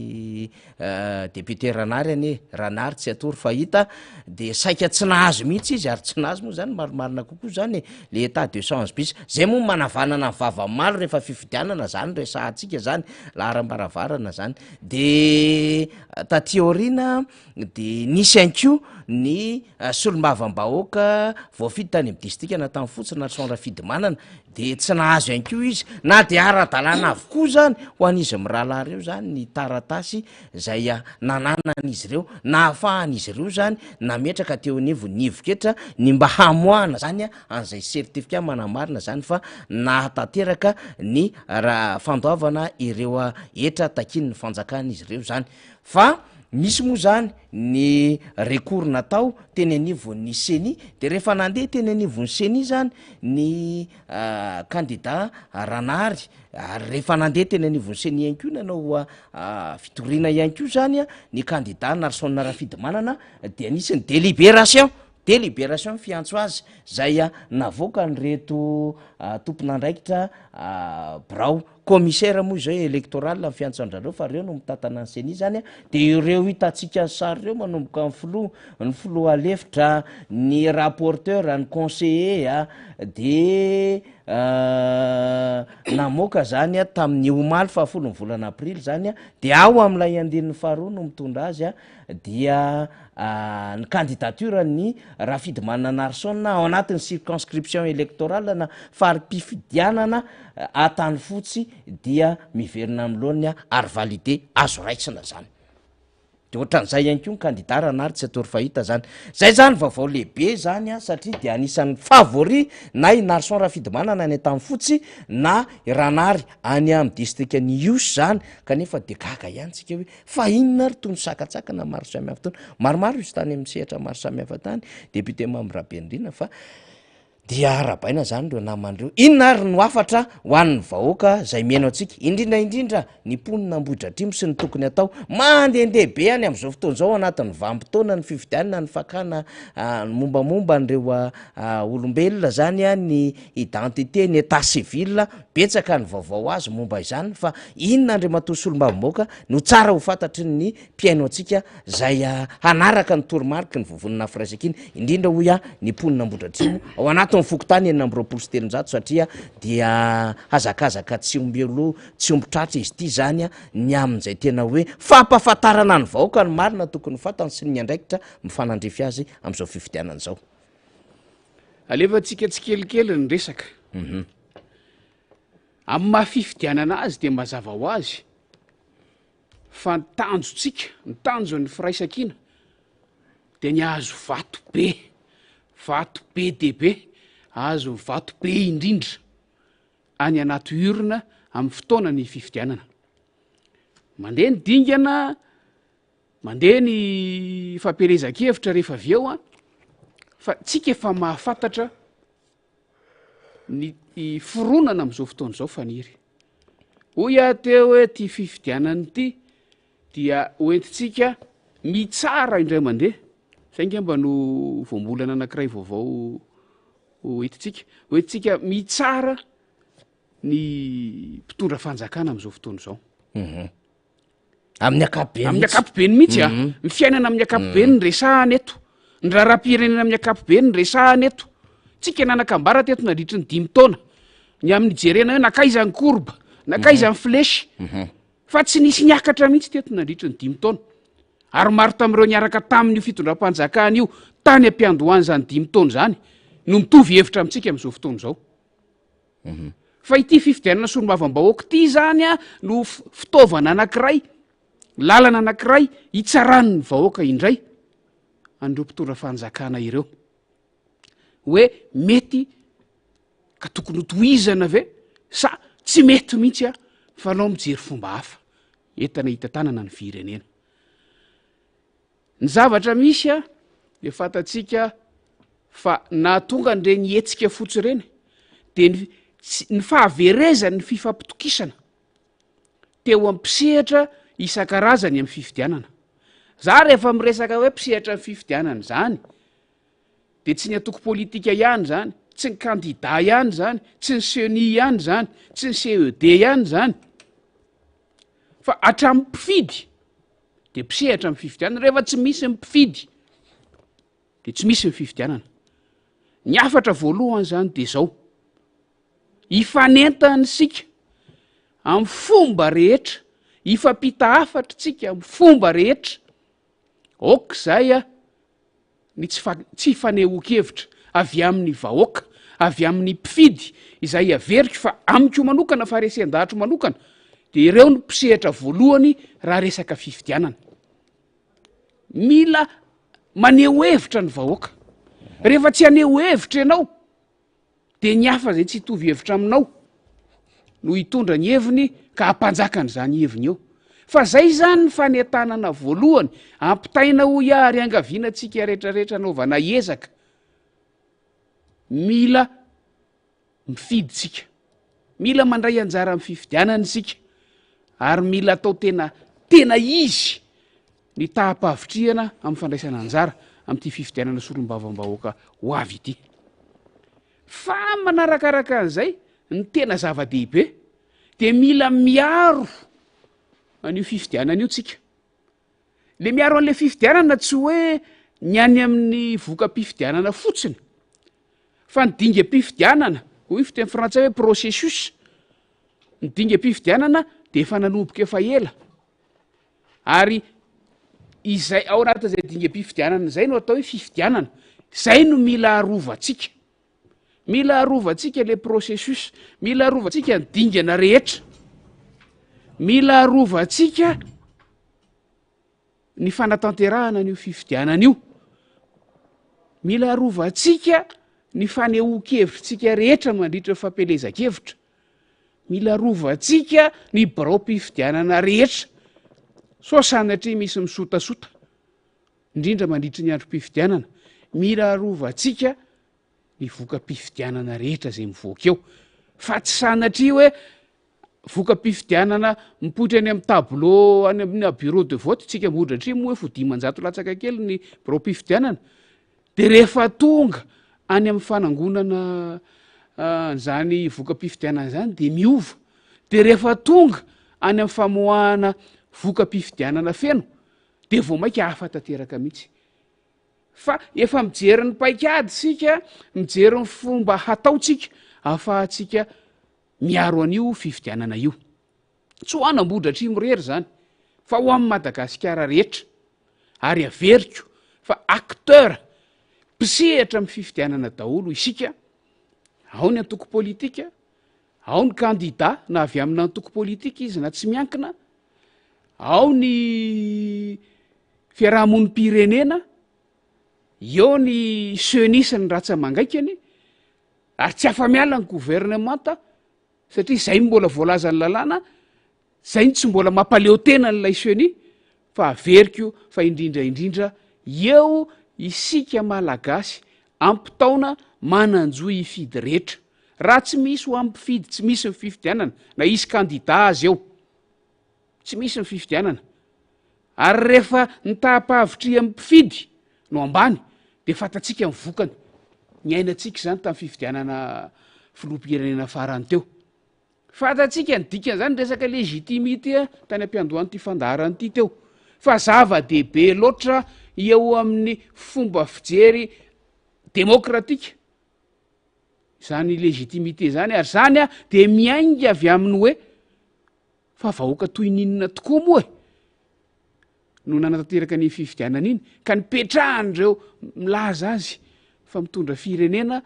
député ranary any raha naritsy atory fahita de saika tsy nahazo mihitsy izy ary tsy nahazo moa zany marimarina kokoa zany le état 211 bis zay moa manavanana ny vava maro rehefa fifidianana zany resahatsika zany laharam-baravarana zany de tatiorina de nisy anko ny solombavam-bahoaka voafidy tany amy distrika na tamy fotsiny na sonra fidimanana de tsy nahazo ihany ko izy na de ara-dalàna avokoa zany ho an'izy mirahalahy reo zany ny taratasy zay nananan'izy ireo na ahafahan'izy ireo zany nametraka teo anivo ny ivoketra ny mba hamoahana zany an'izay certificat manamarina zany fa nahatateraka ny raha fandoavana ireo etra takiny ny fanjakana izy ireo zany fa misy moa zany ny recours natao teny anivon'ny seni de rehefa nandeha teny anivon'ny seni zany ny candidat ranary ary rehefa nandeha teny anivon'ny seni ihany ko nanao fitorina ihany ko zany ny candidat narsona rafidimanana de anisy ny délibération fiantso azy zay navoaka ny reto tompon'andraikitra brao commissaire moa zay électoral ny fiantsoandrareo fa reo no mitatana ny seni zany de ireo hitatsika ny sary reo manomboka ny flo alefitra ny rapporteur ny conseiller de namoaka zany tamin'ny omaly fahafolo ny volana aprily zany de ao am'lay andininy faharoa no mitondra azy dia ny candidature ny rafidimanana narsona ao anatin'ny circonscription électorale na farim-pifidianana atany fotsy dia miverina am'lohany ary validé azo raisina zany de ohatran'izay ihany ko ny candidat ranary tsy atory fahita zany zay zany vaovao lehibe zany satria de anisan'ny favori na i narson rafidimanana ny atany fotsy na ranary any amy distrika ny ios zany kanefa de gaga ihany tsika hoe fa inona ry tony sakatsakana maro samihafa tony maromaro izy tany amin'ny sehatra maro samihafa tany député membre benrina fa dia arabaina zany reo namandreo inona ary no afatra ho an'ny vahoaka zay miaino atsika indrindraindrindra ny ponina ambohidratrimo sy ny tokony atao mandehandehibe any am'izao fotoana zao anatin'ny vampotona ny fifidianina ny fakana mombamomba nyreo olombelona zany ny identité ny état civil betsaka ny vaovao azy momba izany fa inona andre matosy olombavomboaka no tsara ho fantatry ny mpiaino atsika zay hanaraka ny toromarika ny vovonina firaisakiny indrindra hoy ny ponina ambohidratrimo ao anaty fokotany enina ambyroapolo sy telonjato satria dia hazakazaka tsy ombelo tsy ombotratra izy ty zany ny amin'izay tena hoe fampahafantarana ny vahoaka ny marina tokony fantany sy ny andraikitra mifanandrefy azy am'izao fifidianana zao alefatsika tsy kelikely ny resaka amy mahafifidianana azy de mazava ho azy fa nytanjotsika ny tanjon'ny firaisakiana de ny azo vato be debe azo vato be indrindra any anaty urna amin'ny fotoana ny fifidianana mandeha ny dingana mandeha ny fampielezan-kevitra rehefa avy eo fa tsika efa mahafantatra ny fironana am'izao fotoana zao faniry hoy a teo hoe ty fifidianany ty dia hoentitsika mitsara indray mandeha sainga mba no voambolana anankiray vaovao hoentitsika hoentitsika mitsara ny mpitondra fanjakana am'izao fotoana zao amin'ny akapobe amin'ny akapobeny mihitsy a ny fiainana amin'ny akapobeny ny resahany eto ny raharam-pirenena amin'ny akapobeny ny resahany eto tsika nanakambara teto nandritry ny 5 taona ny amin'ny jerena hoe nakaiza ny korba nakaiza ny flesy fa tsy nisy niakatra mihitsy teto nandritry ny 5 taona ary maro tamin'ireo niaraka tamin'io fitondram-panjakana io tany ampiandohany zany 5 taona zany no mitovy hevitra amintsika amin'izao fotoana zao fa ity fifidianana solombavambahoaka ity zany a no fitaovana anankiray lalana anankiray hitsarany ny vahoaka indray andreo mpitondra fanjakana ireo hoe mety ka tokony hotohizana ve sa tsy mety mihitsy a fa anao mijery fomba hafa entana hitatanana ny firenena ny zavatra misy a de fatatsika fa na tonga nireny hetsika fotsy reny de ny fahaverezany ny fifampitokisana teo ampisehatra isan-karazany amin'ny fifidianana za rehefa miresaka hoe mpisehatra ny fifidianana zany de tsy ny atoko politika ihany zany tsy ny kandida ihany zany tsy ny CENI ihany zany tsy ny CED ihany zany fa hatramin'ny mpifidy de mpisehatra amin'ny fifidianana rehefa tsy misy mpifidy de tsy misy ny fifidianana ny afatra voalohany zany de zao ifanentany sika amin'ny fomba rehetra ifampita hafatra tsika amin'ny fomba rehetra ok zay a ny tsy fanehoan-kevitra avy amin'ny vahoaka avy amin'ny mpifidy izay averiko fa amiko manokana fa resen-dahatra manokana de ireo no mpisehatra voalohany raha resaka fifidianana mila maneho hevitra ny vahoaka rehefa tsy haneho hevitra ianao de ny hafa zay tsy hitovy hevitra aminao no hitondra ny heviny ka hampanjakany zany heviny eo fa zay zany ny fanetanana voalohany ampitaina ho iary angaviana tsika rehetrarehetra anaovana ezaka mila mifidy tsika mila mandray anjara amin'ny fifidianana sika ary mila atao tena izy ny tahampavitriana amin'ny fandraisana anjara amin'ity fifidianana solom-bavambahoaka ho avy ity fa manarakaraka an'izay ny tena zava-dehibe de mila miaro an'io fifidianana io tsika le miaro an'le fifidianana tsy hoe ny any amin'ny voka-pifidianana fotsiny fa ny dingam-pifidianana hoy fiteny frantsay hoe processus ny dingam-pifidianana de efa nanomboka efa ela ary izay ao anatin'izay dingam-pifidianana zay no atao hoe fifidianana zay no mila arovantsika mila arovantsika le processus mila arovantsika ny dingana rehetra mila arovantsika ny fanatanterahana an'io fifidianana io mila arovantsika ny fanehoan-kevitrsika rehetra mandritra fampelezan-kevitra mila arovantsika ny birao-pifidianana rehetra so sanatria misy misotasota indrindra mandritry ny androm-pifidianana mila arovantsika ny voka-pifidianana rehetra zay mivoaka eo fa tsy sanatria hoe voka-pifidianana mipoitra any amin'ny tableau any amin'ny bureau de vote tsika modratriny moa hoe fo-dimanjato latsaka kely ny birao-pifidianana de rehefa tonga any amin'ny fanangonana zany voka-pifidianana zany de miova de rehefa tonga any amin'ny famoahana voka-pifidianana feno de vao mainka hafa tanteraka mihitsy fa efa mijery ny paikady sika mijery ny fomba hataotsika ahafahatsika miaro an'io fifidianana io tsy ho anambodratra imorery zany fa ho amin'ny Madagasikara rehetra ary averiko fa acteur mpisehatra amin'ny fifidianana daholo isika ao ny antoko politika ao ny kandida na avy amin'ny antoko politika izy na tsy miankina ao ny fiarahamonim-pirenena eo ny CENI-ny ratsamangaikany ary tsy afa-miala ny gouvernemanta satria zay mbola voalazany lalàna zay tsy mbola mampaleo tena n'lay CENI fa averiko fa indrindraindrindra eo isika malagasy ampitaona mananjoy ifidy rehetra raha tsy misy ho ampifidy tsy misy ny fifidianana na isy kandida azy eo tsy misy ny fifidianana ary rehefa nitahapavitry ampifidy no ambany de fatatsika mivokany ny ainatsika zany tamin'ny fifidianana filoham-pirenena farany teo fatatsika ny dikan'izany resaka legitimité tany am-piandohany ty fandaharany ity teo fa zava-dehibe loatra eo amin'ny fomba fijery demokratika zany legitimité zany ary zany a de miainga avy amin'ny hoe fa vahoaka toy ninona tokoa moa no nanatanteraka ny fifidianana iny ka nipetrahan'ireo milaza azy fa mitondra firenena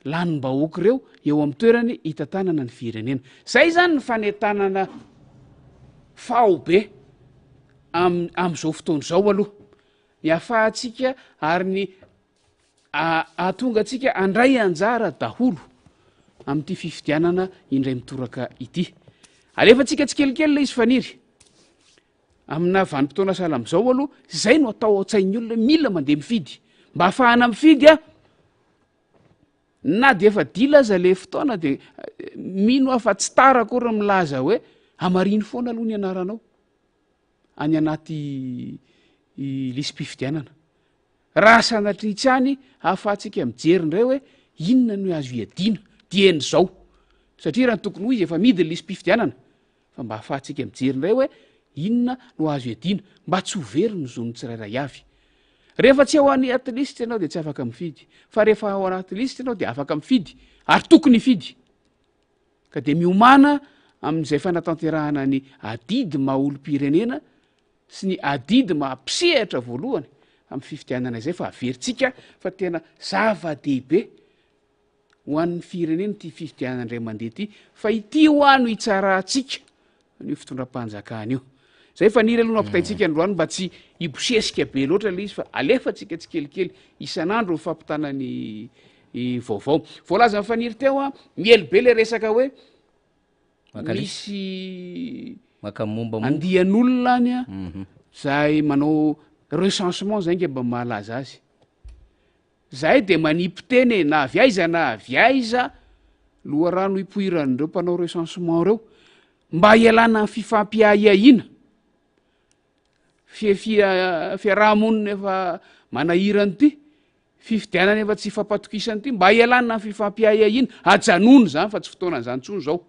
lanim-bahoaka ireo eo amin'ny toerany hitantanana ny firenena zay zany ny fanentanana faobe am'izao fotoana zao aloha ny ahafahantsika ary ny ahatonga atsika andray anjara daholo am'ity fifidianana indray mitoraka ity alefa tsika tsy kelikely le izy faniry amina vanim-potoana sahala am'izao aloha zay no atao ao-tsain'ny olona mila mandeha mifidy mba hahafahana mifidy a na de efa dila aza le fotoana de mino afa tsy tara akory milaza hoe amariny foana aloha ny anaranao any anaty lisym-pifidianana raha sanatritsy any ahafahantsika mijery indray hoe inona no azo iadina dieny zao satria raha ny tokony ho izy efa midy ny lisym-pifidianana fa mba ahafahantsika mijery indray hoe inona no azo iadina mba tsy ho very ny zon'ny tsirairay avy rehefa tsy ao anaty listy ianao de tsy afaka mifidy fa rehefa ao anaty listy ianao de afaka mifidy ary tokony hifidy ka de miomana amin'izay fanatanterahana ny adidy maha-olom-pirenena sy ny adidy mahampisehatra voalohany amin'ny fifidianana izay fa averintsika fa tena zava-dehibe ho an'ny firenena ty fifidianana indray mandeha ty fa ity ho ano hitsarahantsika ny fitondram-panjakana io zay fa niry aloha no ampitaitsika androany mba tsy hibosesika be loatra le izy fa alefatsika tsy kelikely isan'andro ny fampitana ny vaovao voalaza mifaniry teo a miely be le resaka hoe misy andian'olona any a zay manao recensement zay nge mba mahalaza azy zay de manipy-teny na aviaiza na aviaiza loharano hipoiran'ireo mpanao recensement reo mba ialana ny fifampiaiaina fiarahamonina efa manahirany ty fifidianana efa tsy fampatokisany ty mba ialana ny fifampiaiaina ajanony zany fa tsy fotoanan'izany tsony zao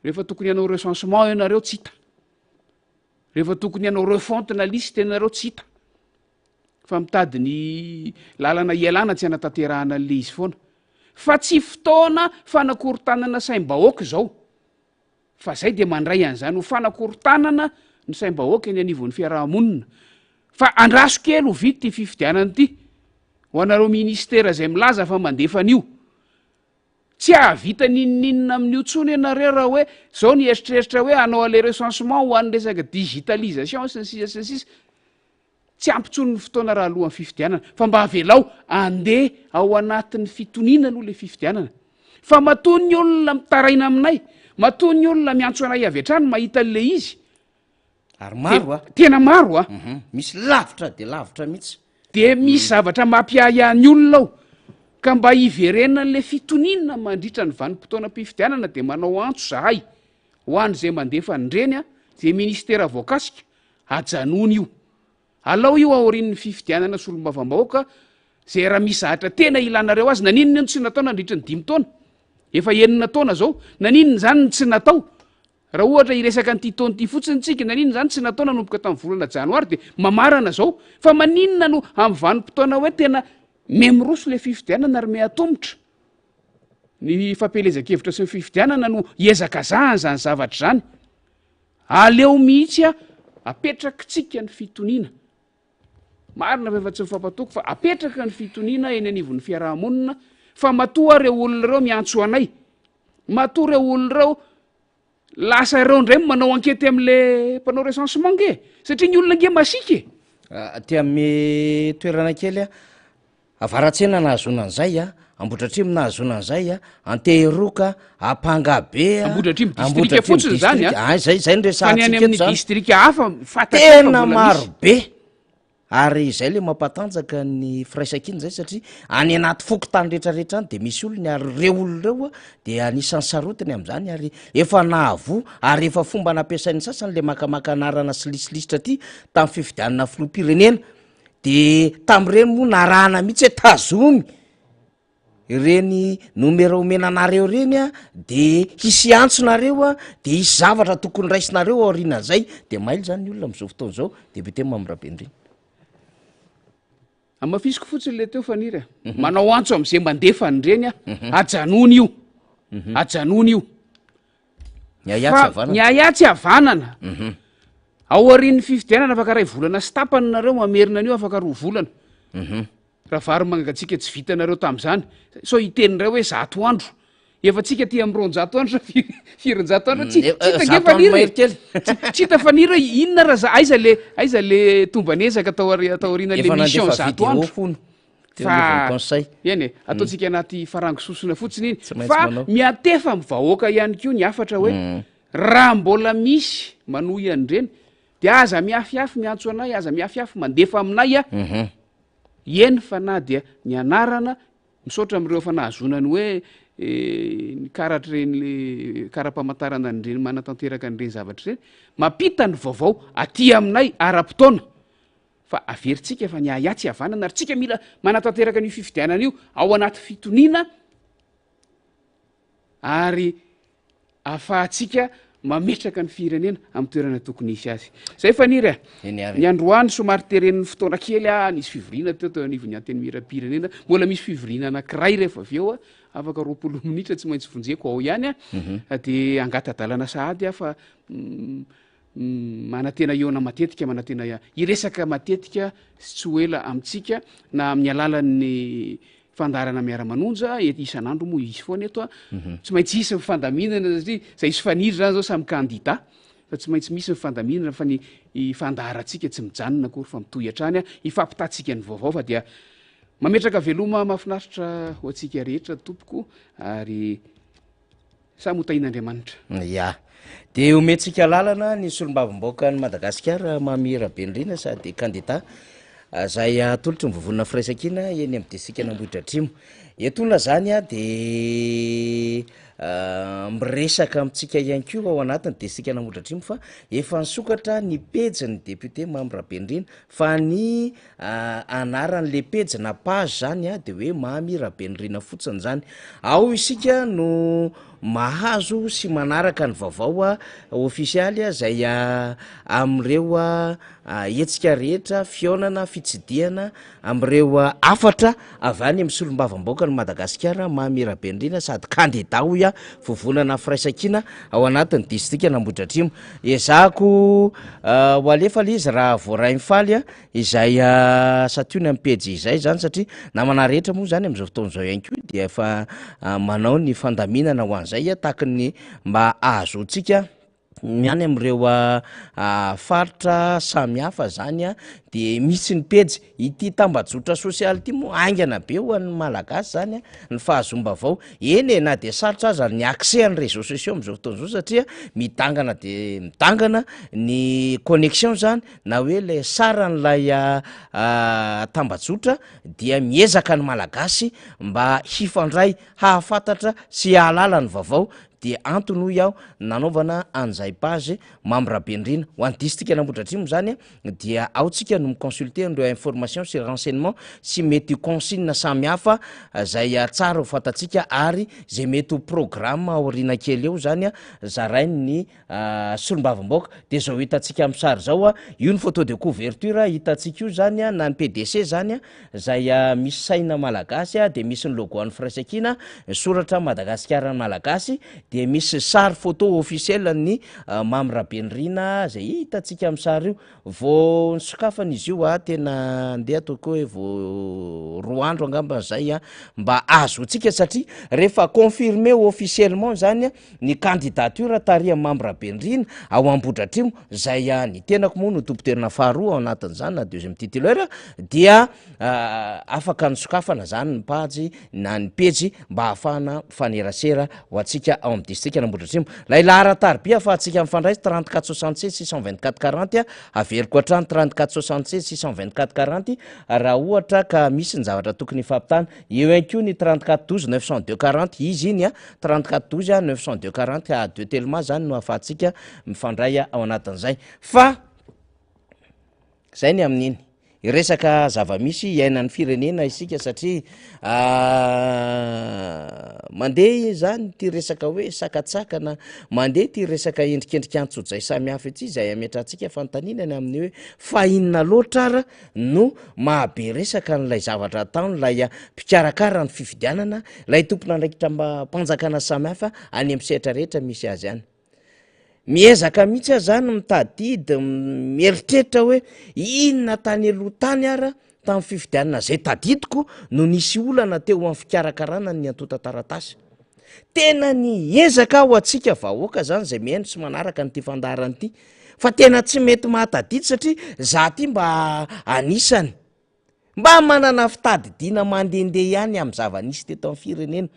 rehefa tokony ianao recensement ianareo tsy hita rehefa tokony ianao refonte na liste ianareo tsy hita fa mitady ny lalana ialana tsy anatanterahana an'le izy foana fa tsy fotoana fanakorontanana saim-bahoaka zao fa zay de mandray an'izany ho fanakorontanana ny saim-bahoaka ny anivon'ny fiarahamonina fa andraso kely ho vity ty fifidianana ty ho anareo ministera zay milaza fa mandefa an'io tsy ahavita ninoninona amin'io tsony ianareo raha hoe zao ny eritreritra hoe anao ale recensement ho an'ny resaka digitalisation sy ny sisa sisa tsy ampitsony ny fotoana raha alohan'ny fifidianana fa mba avelao andeha ao anatin'ny fitonina aloha le fifidianana fa matoa ny olona mitaraina aminay matoa ny olona miantso anay avy atrany mahita an'le izy ary maro a tena maro a misy lavitra de lavitra mihitsy de misy zavatra mampiahiany olona ao ka mba hiverena an'le fitonina mandritra ny vanim-potoanam-pifidianana de manao antso zahay ho any zay mandefa nyreny a zay ministera voakasika ajanony io alao io aorian'ny fifidianana sy olom-bavambahoaka zay raha misy zahatra tena ilanareo azy naninona ny tsy natao nandritra ny 5 taona efa 9 taona zao naninona zany ny tsy natao raha ohatra iresaka nyty taony ty fotsiny tsika naninona zany tsy natao nanomboka tamin'ny volana janoary de mamarana zao fa maninona no amin'ny vanim-potoana hoe tena memroso le fifidianana ary meatombotra ny fampelezan-kevitra sy ny fifidianana no iezaka zahany zany zavatra zany aleo mihitsy a apetrakitsika ny fitonina marina fa efa tsy mifampatoko fa apetraka ny fitonina eny anivon'ny fiarahamonina fa matoa reo olona reo miantso anay matoa reo olona reo lasa reo ndray manao ankety am'le mpanao recensement nge satria ny olona nge masika ty amy toerana kely a avaratsena nahazona an'izay a ambotratrimo nahazona an'izay a antehiroka ampangabe ambotratrimo distrika fotsiny zany zay fa ny any amin'ny distrika hafa tena maro be ary izay le mampatanjaka ny firaisakiny zay satria any anaty fokotany rehetrarehetra any de misy olony ary reo olo reoa de anisan'ny sarotiny am'zany ary efa nahavo ary efa fomba nampiasain'ny sasany le makamaka anarana sy lisilisitra ty tamin'ny fifidianana filoam-pirenena de tam'ireny moa narahana mihitsy hoe tazomy ireny nomero omenanareo reny a de hisy antsonareo a de hisy zavatra tokony raisinareo aorinan'zay de maily zany ny olona am'izao fotoana zao depute Mamirabenreny. Amafisiko fotsiny le teo faniry manao antso am'izay mandefany reny a ajanony io ajanony io ny ayatsy avanana ao arin'ny fifidianana afaka ray volana sy tapany nareo mamerina an'io afaka roa volana raha vary mangatsika tsy vitanareo tam'zany so iteninireo hoe 100 andro efa tsika ty am'ronjato andro sa 400 andro tsy hita faniry hoe inona raha aiza le tombanezaka atao aoriana l'émission 100 andro eny e ataotsika anaty farango sosona fotsiny iny fa miatefa my vahoaka ihany ko ny afatra hoe raha mbola misy manohy an'ireny de aza miafiafy miantso anay aza miafiafy mandefa aminay a eny fa na dia ny anarana misaotra am'ireo fa nahazonany hoe ny karatra reny le kara-pamantarana nyreny manatanteraka n'ireny zavatra reny mampita ny vaovao aty aminay ara-potoana fa averintsika efa ny ayatsy havanana ary tsika mila manatanteraka n'io fifidianana io ao anaty fitoniana ary afahatsika mametraka ny firenena amin'ny toerana tokony isy azy zay faniry ny androany somary tereniny fotoana kely nisy fivorina teo anivony anteny mira-pirenena mbola misy fivorina anankiray rehefa avy eo afaka 20 minitra tsy maintsy vonjeko ao ihany de angatadalana sahady fa manatena eona matetika manatena iresaka matetika sy tsy hoela amitsika na amin'ny alalan'ny fandarana miara-manonja isan'andro moa isy foana eto tsy maintsy isy mifandaminana satria zay isy faniry zany zao samy kandida fa tsy maintsy misy mifandaminana fa ny fandaratsika tsy mijanona akory fa mitohy hatrany ifampitatsika ny vaovao fa dia mametraka veloma mahafinaritra ho atsika rehetra tompoko ary samy hotahin'Andriamanitra ya de ometsika lalana ny solombavamboaka ny Madagasikara Mamirabenreny sady kandida zay atolotry mivovonina firaisakina eny amin'ny distrika Nambohitra Atrimo etona zany de miresaka amitsika ihany ko ao anatin'ny distrika Nambohitra Atrimo fa efa nisokatra ny pejy ny député Mamirabenreny fa ny anaran'le pejy na page zany de hoe Mamirabenreny fotsiny zany ao isika no mahazo sy manaraka ny vaovao ofisialy zay am'ireo etsika rehetra fionana fitsidiana am'ireo afatra avy any amin'ny solombavamboaka ny Madagasikara Mamirabenreny sady kandida hoy vovonana firaisakina ao anatin'ny distrika Nambohitra Atrimo ezahako ho alefa le izy raha voaray mifaly izay satony amin'ny pejy izay zany satria namana rehetra moa zany am'izao fotoana zao ihany ko dia efa manao ny fandaminana ho an'izay tahaka ny mba ahazoantsika miany am'ireo faritra samihafa zany de misy ny pejy ity tambajotra sosialy ty moa aingana be ho an'ny malagasy zany ny fahazombavao eny na de sarotra aza ny accès any réseaux sociaux am'izao fotoana zao satria midangana de midangana ny connexion zany na hoe le saran'lay tambajotra dia miezaka ny malagasy mba hifandray hahafantatra sy hahalala ny vaovao de antony hoy aho nanaovana an'izay page Mamirabenreny ho an'ny distrika Nambohitra Atrimo zany dia aotsika no miconsulter andreo information sy renseignement sy mety consigne samihafa zay tsara ho fantatsika ary zay mety ho programme aoriana kely eo zany zarainy ny solombavamboaka de zao hitatsika amin'ny sary zao io ny photo de couverture hitatsika io zany na ny PDC zany zay misy saina malagasy de misy ny logo an'ny firaisakina soratra Madagasikara malagasy de misy sary photo officiel ny Mamirabenreny zay hitatsika amin'ny sary io vo nisokafana izy io tena andeha ataoko hoe vo 2 andro angamba zay mba azotsika satria rehefa confirmé officiellement zany ny candidature taria Mamirabenreny ao Ambohitra Atrimo zay ny tenako moa no tompoterina faharoa ao anatin'izany na deuxième titulaire dia afaka nisokafana zany ny page na ny pejy mba ahafahana fanerasera ho atsika ao amin'ny distrika Nambohidratrimo. Lay laharatarby afahantsika mifandray 34 76 624 40 averiko hatrany 34 76 624 40 raha ohatra ka misy ny zavatra tokony hifampitana. Eo ihany koa ny 34 12 902 40 izy iny 34 12 902 40 deux tellement zany no afahantsika mifandray ao anatin'izay. Fa zay ny amin'iny resaka zava-misy iainan'ny firenena isika satria mandeha zany ty resaka hoe sakatsakana, mandeha ty resaka endrikendrika antsotsay samy hafa ity zay ametrantsika fantaninany amin'ny hoe fa inona loatra ara no mahabe resaka n'lay zavatra ataony lay mpikarakara ny fifidianana lay tompona andraikitra mpanjakana samy hafa any amin'ny sehatra rehetra misy azy any. Miezaka mihitsy aho zany mitadidy mieritreritra hoe inona tany aloha tany ara tamin'ny fifidianana zay tadidiko no nisy olana teo amin'ny fikarakarana ny antota taratasy. Tena ny ezaka ho atsika vahoaka zany zay mihaino sy manaraka nyty fandarany ity fa tena tsy mety mahatadidy satria za ty mba anisany mba manana fitadidiana mandehandeha ihany amin'ny zava-nisy teto amin'ny firenena.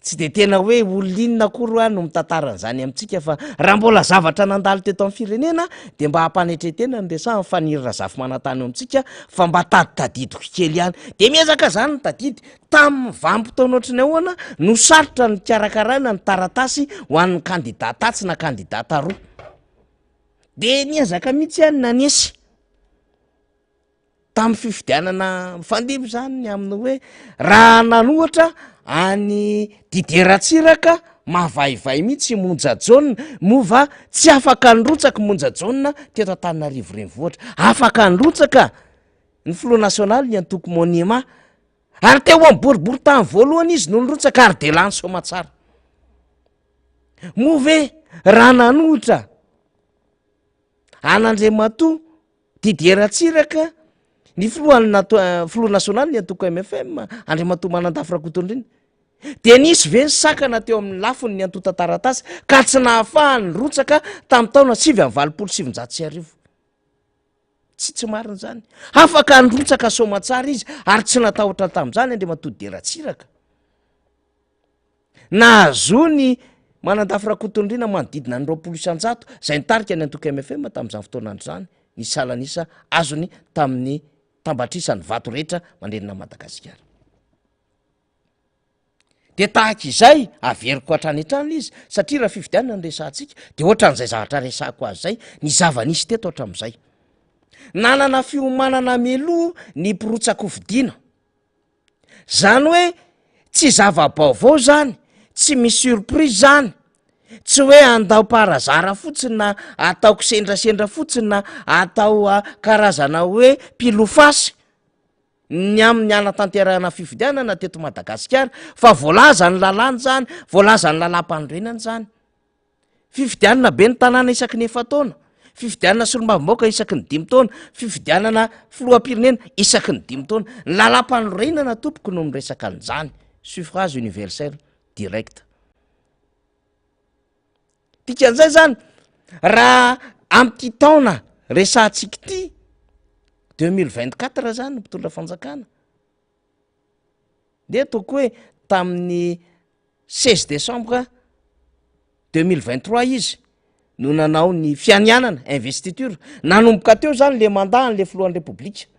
Tsy de tena hoe oloninona kory no mitantaran'izany amintsika fa raha mbola zavatra nandalo teto amin'ny firenena de mba hampanetretena ny resaha fanirira zafy manantany amintsika fa mba taditadidiko kely ihany de miezaka zany ny tadidy tamin'ny vanim-potoana ohatrany ahoana no sarotra ny karakarana ny taratasy ho an'ny kandidata tsy na kandidata roa de niezaka mihitsy ihany nanesy tamin'ny fifidianana mifandimby zany amin'ny hoe raha nanohatra any dideratsiraka mahavaivay mihitsy monja jaune mova tsy afaka nrotsaka monja jaune teto Antananarivo renivohitra, afaka nrotsaka ny flot national ny antoko monument ary teo amin'ny boribory tany voalohany izy no nrotsaka ary de lany somatsara move raha nanohitra an'Andriamatoa dideratsiraka ny flot national ny antoko MFM Andriamatoa Manandafy Rakotondrina de nisy ve ny sakana teo amin'ny lafiny ny antota taratasy ka tsy nahafahany rotsaka tamin'ny taona 7 tsy marina zany afaka nrotsaka somatsara izy ary tsy natahotra tamin'izany Andriamatoa dideratsiraka nahazony Manandafy Rakotondrina manodidina ny 20 isanjato zay nitarika ny antoko MFM tamin'izany fotoanandro zany ny salanisa azony tamin'ny tambatrisany vato rehetra mandrenina Madagasikara. De tahaka izay averiko hatrany hatrany izy satria raha fifidianana ny resantsika de ohatran'izay zavatra resako azy zay ny zava-nisy teto hatramin'izay. Nanana fiomanana meloa ny mpirotsaka hofidiana zany hoe tsy zava-baovao zany, tsy misy surprise zany, tsy hoe andao parazara fotsiny na ataoko sendrasendra fotsiny na atao karazana hoe pilofasy ny amin'ny anatanterahana fifidianana teto Madagasikara fa voalaza ny lalàny zany, voalaza ny lalam-pandroenany zany. Fifidianana be ny tanàna isaky ny 9 taona, fifidianana solombavambaoka isaky ny 5 taona, fifidianana filoham-pirenena isaky ny 5 taona. Ny lalam-pandroenana tompoko no miresaka an'izany, suffrage universel direct. Dikan'izay zany raha am'ty taona resantsika ity 2024 zany mpitondra fanjakana de ataoko hoe tamin'ny 16 décembre 2023 izy no nanao ny fianianana investiture nanomboka teo zany le mandat an'le filohan'ny repoblika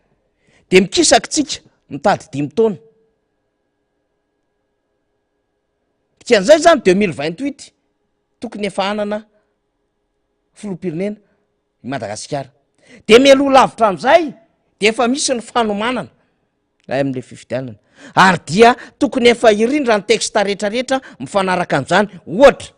de mikisaky tsika mitady 5 taona dikan'izay zany 2028 tokony efa anana filoham-pirenena i Madagasikara de mialoha lavitra am'izay de efa misy ny fanomanana amin'le fifidianana ary dia tokony efa irindra ny texta rehetrarehetra mifanaraka an'izany. Ohatra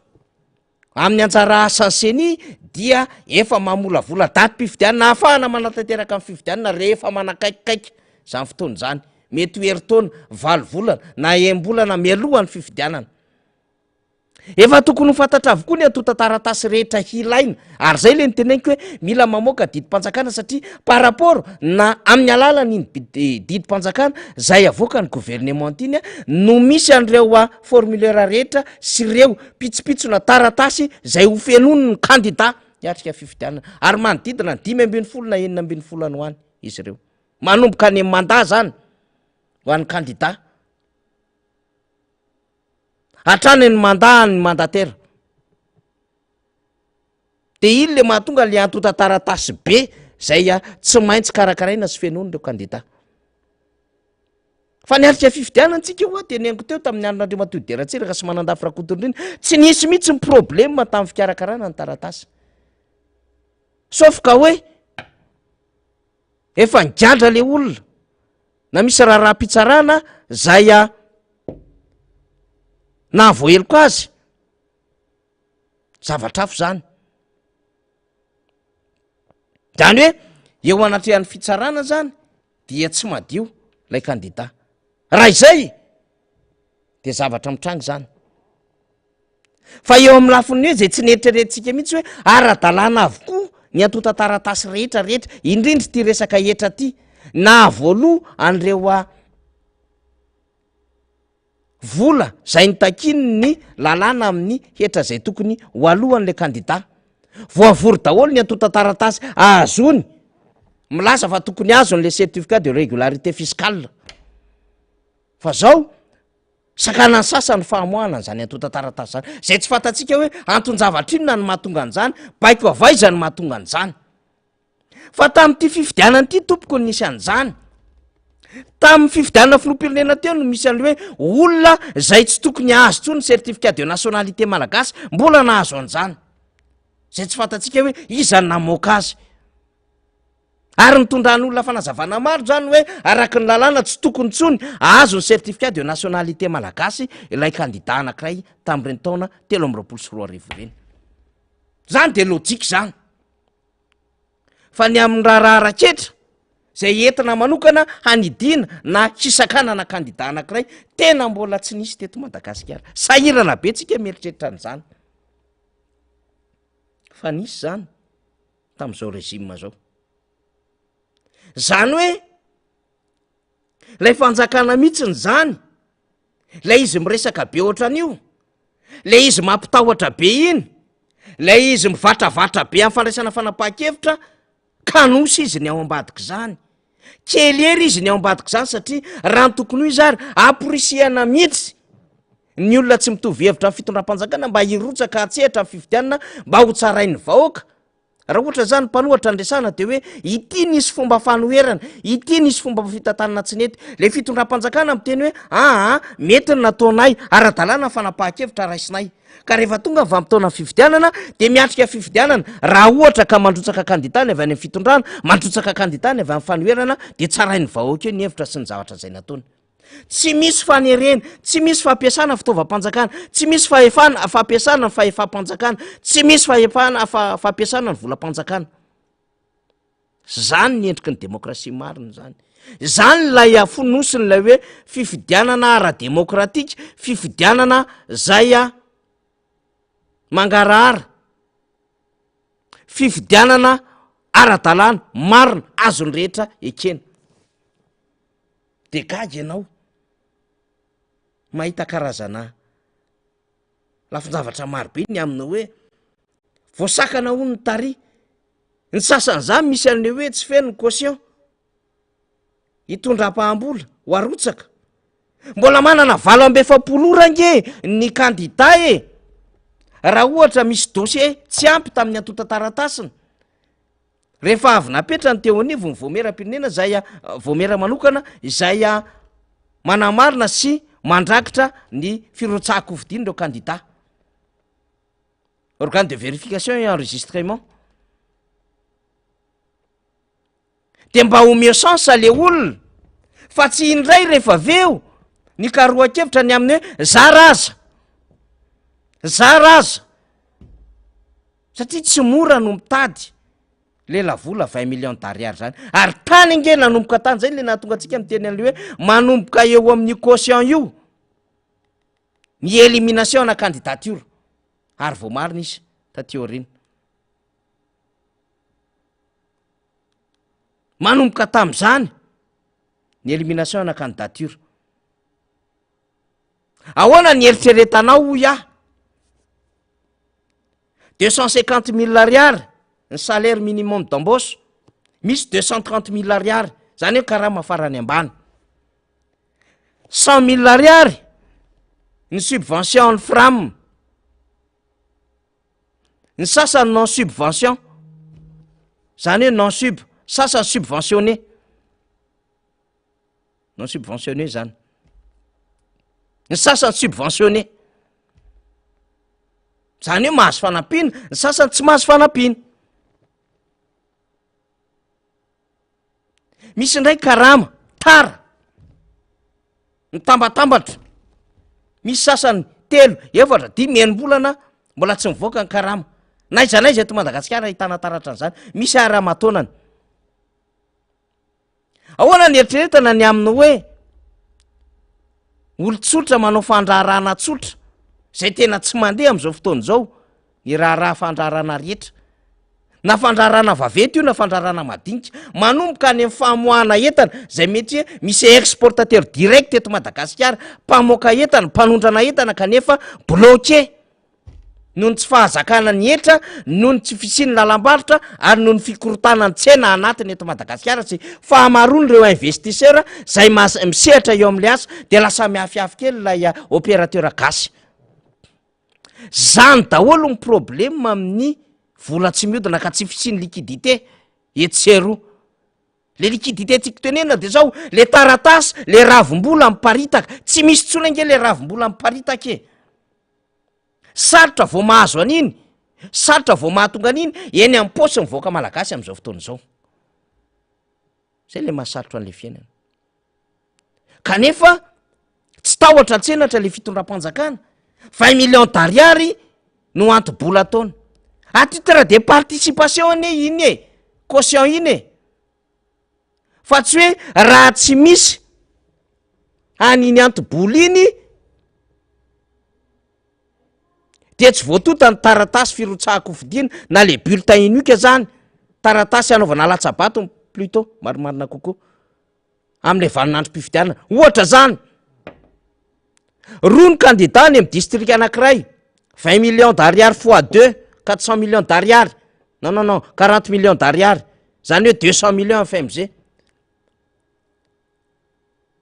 amin'ny anjara asan'ny seny dia efa mamolavola datim-pifidianana ahafahana manatanteraka amin'ny fifidianana rehefa manakaikikaiky zany fotoana zany mety ho herintaona 8 volana na em-bolana mialoha ny fifidianana. Efa tokony ho fantatra avokoa ny antota taratasy rehetra hilaina ary zay le niteneniko hoe mila mamoaka didim-panjakana satria par rapport na amin'ny alalany didim-panjakana zay avoaka ny gouvernement iny no misy an'ireo formulaire rehetra sy ireo pitsopitsona taratasy zay ho fenony ny candidat hiatrika fifidianana ary manodidina 5 na 9 any ho any izy ireo manomboka any mandat zany ho an'ny candidat hatrany ny ny mandatera. De iny le mahatonga le antota taratasy be zay tsy maintsy karakaraina sy fenony reo kandida. Fa niaritra fifidianana antsika io de nengo teo tamin'ny andron'Andriamanitra Matoa Deratsiraka sy Manandafy Rakotondrina tsy nisy mihitsy ny problema tamin'ny fikarakarana ny taratasy. Sauf ka hoe efa ngiadra le olona na misy raharaham-pitsarana zay nahavoeloko azy zavatra afo zany. Zany hoe eo anatrehan'ny fitsarana zany dia tsy madio lay kandida. Raha izay de zavatra mitrangy zany. Fa eo amin'ny lafiny hoe zay tsy neritreretintsika mihitsy hoe ara-dalàna avokoa ny antota taratasy rehetra indrindra ty resaka etra ty na voaloha an'ireo vola zay nitakiny ny lalàna amin'ny hetra zay tokony ho alohan'le kandida. Voavory daholo ny antota taratasy azony milaza fa tokony azony le certificat de régularité fiscale. Fa zao sakana ny sasany fahamoahana zany antota taratasy zany zay tsy fantatsika hoe anton-javatra inona ny mahatonga an'izany, baiko avaiza ny mahatonga an'izany. Fa tamin'ity fifidianana ity tompoko ny nisy an'izany. Tamin'ny fifidianana filoham-pirenena teo no misy an'le hoe olona zay tsy tokony azo tsony certificat de nationalité malagasy mbola nahazo an'izany. Zay tsy fantatsika hoe iza ny namoaka azy. Ary nitondran'olona fanazavana maro zany hoe araky ny lalàna tsy tokony tsony azo ny certificat de nationalité malagasy ilay kandida anankiray tamin'ireny taona 2024 reny. Zany de lojika zany. Fa ny amin'ny raha raketra zay entina manokana hanidina na hisakanana kandida anankiray tena mbola tsy nisy teto Madagasikara. Sahirana be tsika mieritreritra an'izany. Fa nisy zany tamin'izao régime zao. Zany hoe lay fanjakana mihitsiny zany, lay izy miresaka be ohatran'io, lay izy mampitahotra be iny, lay izy mivatravatra be amin'ny fandraisana fanapahan-kevitra, kanosy izy ny ao ambadika zany. Kelery izy ny ao ambadika zany satria raha ny tokony ho izy ary aporisihana mihitsy ny olona tsy mitovy hevitra amin'ny fitondram-panjakana mba hirotsaka hatsehatra amin'ny fifidianana mba ho tsarain'ny vahoaka. Raha ohatra zany mpanohatra andresana de hoe ity nisy fomba fanoherana, ity nisy fomba fitantanana tsy nety. Le fitondram-panjakana miteny hoe mety ny nataonay ara-dalàna fanapahan-kevitra raisinay. Ka rehefa tonga vanim-potoana fifidianana de miatrika fifidianana raha ohatra ka mandrotsaka kandida ny avy any amin'ny fitondrana, mandrotsaka kandida ny avy amin'ny fanoherana de tsarain'ny vahoaka eo ny hevitra sy ny zavatra zay nataony. Tsy misy fanerena, tsy misy fampiasana fitaovam-panjakana, tsy misy fampiasana ny fahefam-panjakana, tsy misy fampiasana ny volam-panjakana. Zany ny endriky ny demokrasia marina zany. Zany lay fonosiny lay hoe fifidianana ara-demokratika, fifidianana zay mangarahara, fifidianana ara-dalàna marina azony rehetra ekena. De gaga ianao mahita karazana lafin-javatra marobe ny amina hoe voasakana ho ny tary. Ny sasan'izany misy an'le hoe tsy feno ny caution hitondram-pahambola ho arotsaka. Mbola manana 20 ora nge ny kandida raha ohatra misy dossier tsy ampy tamin'ny antota taratasiny. Rehefa avy napetra ny teo anivo ny voameram-pirenena zay voamera manokana izay manamarina sy mandrakitra ny firotsahako vidiny reo kandida. Organe de vérification et enregistrement. De mba omeo chance le olona fa tsy indray rehefa aveo ny karohan-kevitra ny amin'ny hoe zaraza satria tsy mora no mitady lela vola 20 millions d'ariary zany. Ary tany nge nanomboka tany zay le nahatonga antsika miteny an'le hoe manomboka eo amin'ny caution io ny élimination na candidature. Ary vao marina izy taty aoriana. Manomboka tamin'izany ny élimination na candidature. Ahoana ny eritreretanao ya 250 000 ariary ny salaire minimum d'embauche, misy 230 000 ariary zany hoe karaha mafarany ambany, 100 000 ariary ny subvention ny fram, ny sasany non subvention, zany hoe non sub, sasany subventionné, non subventionné zany, ny sasany subventionné, zany hoe mahazo fanampiana, ny sasany tsy mahazo fanampiana. Misy ndray karama tara mitambatambatra, misy sasany 3, 4, 5 enim-bolana mbola tsy mivoaka ny karama. Naiza eto Madagasikara ahitana taratra an'izany, misy ara-mataonany. Ahoana ny eritreretana ny aminy hoe olo-tsotra manao fandraharana tsotra, zay tena tsy mandeha am'izao fotoana izao, ny raharaha fandraharana rehetra, na fandraharana vaventy io na fandraharana madinika, manomboka any amin'ny famoahana entana zay mety hoe misy exportateur direct eto Madagasikara, mpamoaka entana, mpanondrana entana kanefa bloqué noho ny tsy fahazakana ny etra, noho ny tsy fisiany lalam-barotra, ary noho ny fikorotana ny tsena anatiny eto Madagasikara, sy fahamarony ireo investisseur zay misehatra eo amin'le asa, de lasa miafiafy kely lay opérateur gasy. Zany daholo ny problème amin'ny vola tsy miodina ka tsy fisiany liquidité etseroa. Le liquidité tiako tenena de zao, le taratasy, le ravim-bola miparitaka, tsy misy tsona nge le ravim-bola miparitaka e. Sarotra vao mahazo an'iny, sarotra vao mahatonga an'iny, eny amin'ny paosy mivoaka malagasy am'izao fotoana izao. Zay le mahasarotra an'le fiainana. Kanefa tsy tahotra an-tsenatra le fitondram-panjakana, 20 millions d'ariary no anto-bola ataony. À titre de participation iny e, caution iny e. Fa tsy hoe raha tsy misy an'iny anto-bola iny de tsy voatota ny taratasy firotsahako fidiana, na le bulletin unique zany, taratasy anaovana latsabato plutôt, marimarina kokoa, am'le valinandrom-pifidianana. Ohatra zany, roa ny candidat any amin'ny district anankiray, 20 millions d'ariary fois 2, 400 millions d'ariary. Non, 40 millions d'ariary. Zany hoe 200 millions FMG.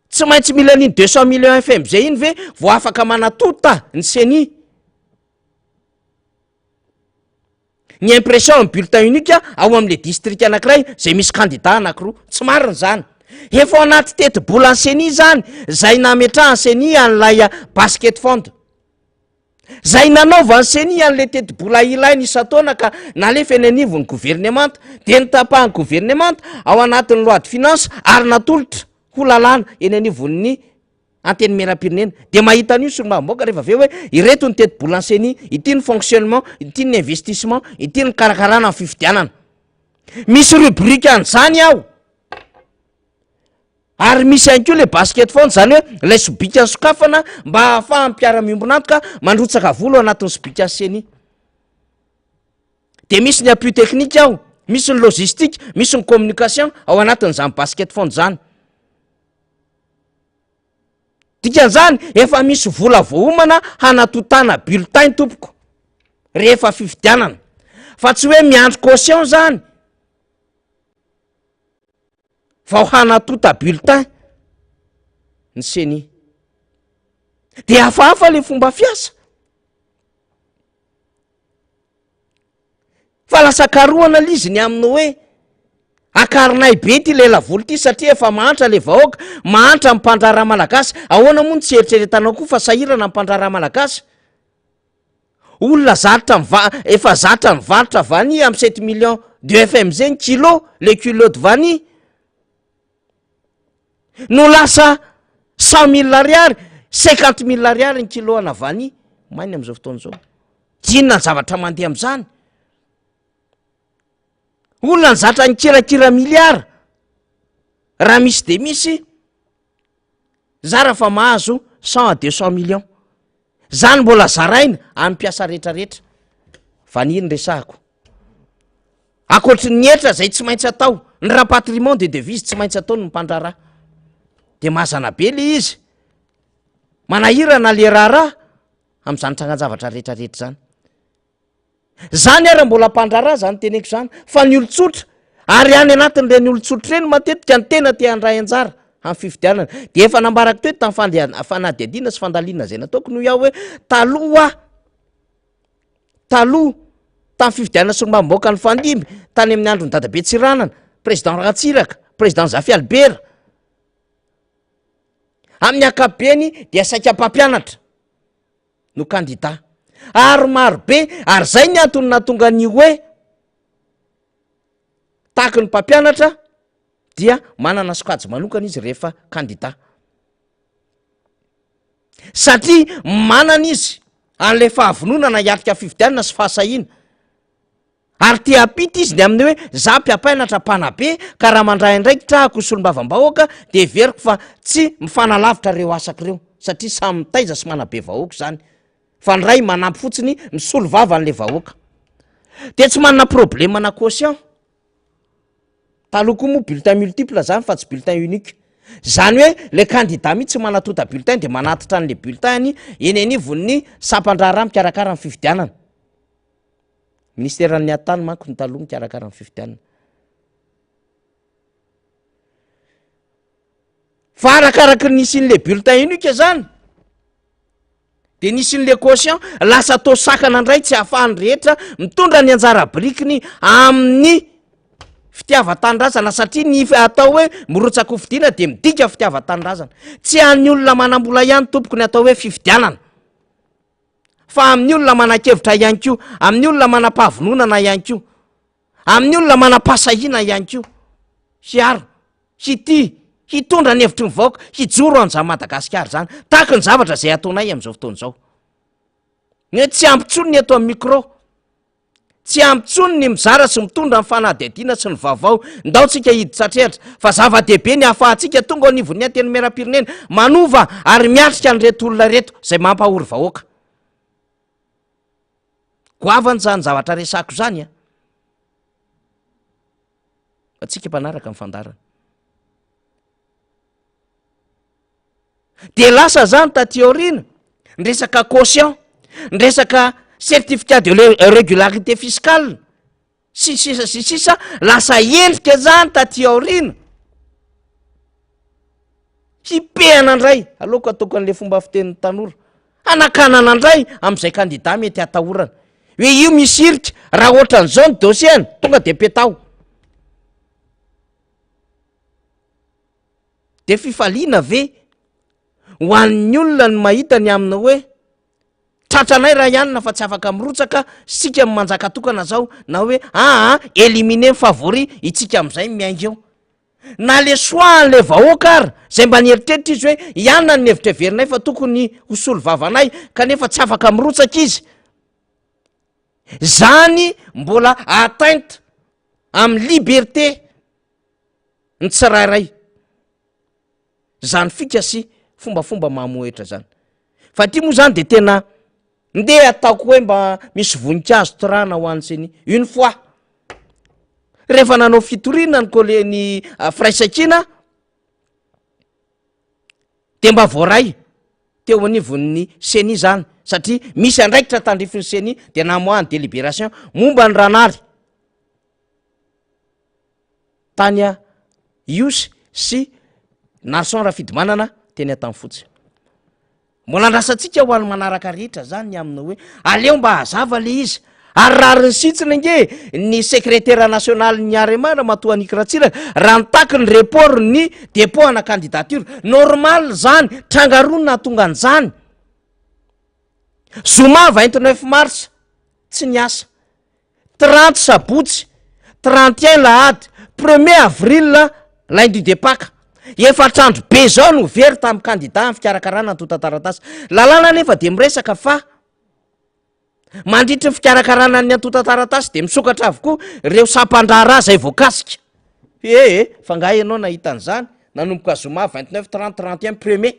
Tsy maintsy mila an'iny 200 millions FMG iny ve vo afaka manatota ny CENI. Ny impression amin'ny bulletin unique ao am'le district anankiray zay misy candidat anankiroa, tsy marina zany. Efa ao anaty teti-bola ny CENI zany, zay nametraha ny CENI an'lay basket fond. Zay nanaova ny CENI an'le teti-bola ilainy isa-taona ka nalefa eny anivon'ny gouvernemanta, de nitapahan'ny gouvernemanta ao anatin'ny loi de finance ary natolotra ho lalàna eny anivon'ny anteny menam-pirenena. De mahita an'io solombavam-baoaka rehefa aveo hoe ireto ny teti-bola ny CENI, ity ny fonctionnement, ity ny investissement, ity ny karakarana ny fifidianana. Misy rubrique an'izany ao. Ary misy ihany koa le basket fond, zany hoe lay sobika ny sokafana mba ahafahan'ny mpiara-miombona antoka mandrotsaka vola anatin'ny sobika CENI. De misy ny appui technique ao, misy ny logistique, misy ny communication ao anatin'izany basket fond zany. Dikan'izany efa misy vola voaomana hanatotana bulletin tompoko rehefa fifidianana, fa tsy hoe miandro caution zany vao hanatota bulletin ny CENI. De hafahafa le fomba fiasa. Fa lasa karohana l'izy ny aminy hoe akarinay be ty lela voly ty satria efa mahantra le vahoaka, mahantra mpandraraha malagasy. Ahoana moa tsy eritreretanao koa fa sahirana mpandraraha malagasy. Olona efa zatra mivarotra vanille amin'ny 7 millions de FMG ny kilo, le kilo de vanille. No lasa 100 000 ariary, 50 000 ariary ny kilo ana vanille. Mainy am'izao fotoana zao. Inona ny zavatra mandeha am'izany? Olona ny zatra ny kirakira miliara. Raha misy de misy, zara fa mahazo 100 à 200 millions. Zany mbola zaraina amin'ny mpiasa rehetrarehetra. Vanille ny resahako. Akoatry ny etra zay tsy maintsy atao, ny rapatriement de devise tsy maintsy atao ny mpandraraha. De mazana be le izy. Manahirana le raharaha amin'izany trangan-javatra rehetrarehetra zany. Zany ary mbola mpandraraha zany teneko zany, fa ny olon-tsotra, ary any anatin'ireny olon-tsotra ireny matetika ny tena te handray anjara. amin'ny fifidianana de efa nambarako toeto tamin'ny fanadihadiana sy fandaliana zay nataoko noho iaho hoe taloha tamin'ny fifidianana sy nomam-boaka ny fandimby tany amin'ny androny dadabe Tsiranana, président Ratsiraka, président Zafy Albert, amin'ny akapobeny dia saika mpampianatra no candidat ary marobe, ary zay ny antony nahatonga ny hoe tahaky ny mpampianatra dia manana sokajy manokana izy rehefa candidat, satria manana izy an'le fahavononana hiatrika fifidianana sy fahasahiana, ary te apita izy ny amin'ny hoe za mpiampianatra mpanabe ka raha mandray andraikitra ako solombavam-bahoaka de veriko fa tsy mifanalavitra reo asak'ireo satria samy mitaiza sy manabe vahoaka zany fa ny ray manampy fotsiny misolo vava an'le vahoaka de tsy manana problème na caution. Taloha koa moa bulletin multiple zany fa tsy bulletin unique, zany hoe le candidat mihitsy tsy manatota bulletin de manatitra an'le bulletin eny anivon'ny sampandrara mikarakara amin'ny fifidianana. Ministèran'ny atany manko ny taloha mikarakara amin'ny fifidianana. Fa arakaraky nisin'le bulletin unique zany de nisin'le caution lasa atao sakana indray tsy ahafahany rehetra mitondra ny anjara brikiny amin'ny fitiava-tanindrazana satria ny atao hoe mirotsaka ho fidiana de midika fitiava-tanindrazana, tsy amin'ny olona manam-bola ihany tompoko ny atao hoe fifidianana fa amin'ny olona manan-kevitra ihany koa, amin'ny olona manam-pahavononana ihany koa, amin'ny olona manam-pahasahiana ihany koa hiaro hitia hitondra ny hevitry ny vahoaka hijoro an'izany Madagasikara zany tahaka ny zavatra zay ataonay amin'izao fotoana izao. Ny tsy ampitsony ny eto amin'ny micro, tsy ampitsony ny mizara sy mitondra ny fanadihadiana sy ny vaovao ndaotsika hiditra-trehatra fa zava-dehibe ny ahafahantsika tonga ao anivon'ny anteny meram-pirenena manova ary miatrika an'ireto olona reto zay mampahory vahoaka. Goavany zany zavatra resako zany atsika mpanaraka amin'ny fandarana. De lasa zany taty aoriana ny resaka caution, ny resaka certificat de régularité fiscale sy sisa lasa endrika zany taty aoriana hipehana indray aloka ataoko an'le fomba fitenin'ny tanora anakanana indray amin'izay candidat mety atahorana hoe io misirika raha ohatra n'izao ny dossier-ny tonga de petao de fifaliana ve ho an'ny olona ny mahita ny amina hoe tratranay raha ihanina fa tsy afaka mirotsaka sika manjaka tokana zao na hoe éliminer ny favori itsika amin'izay miainga eo na le soan'le vahoaka ary zay mba nieritreritra izy hoe ihanina ny hevitra heverinay fa tokony hosolo vavanay kanefa tsy afaka mirotsaka izy, zany mbola atteinte amin'ny liberté ny tsirairay zany fika sy fombafomba mamoetra zany fa ty moa zany de tena ndeha ataoko hoe mba misy voninkazo torana ho antsiny une fois rehefa nanao fitorina ny koleny Fraisakina de mba voaray teo anivon'ny CENI zany satria misy andraikitra tandrifin'ny CENI de namoahany délibération momba ny ranary tanya Iosy sy Narson Rafidimanana teny atamy fotsy. Mbola andrasantsika ho an'ny manaraka rehetra zany ny amina hoe aleo mba hazava le izy ary raha ny sitsiny nge ny secrétaire national ny Aremana Matoa Nikratsiraka raha nitaky ny report ny dépôt ana candidature normal zany trangaronina tonga an'izany Zoma 29 mars tsy niasa, 30 sabotsy, 31 lahady, 1er avril lundi de Pâques efatrandro be zao no very tamin'ny candidat amin'ny fikarakarana antota-taratasy. Lalàna nefa de miresaka fa mandritry ny fikarakarana ny antota-taratasy de misokatra avokoa reo sampandrara zay voakasika. Fa ngahy ianao nahita an'izany nanomboka Zoma 29, 30, 31 1er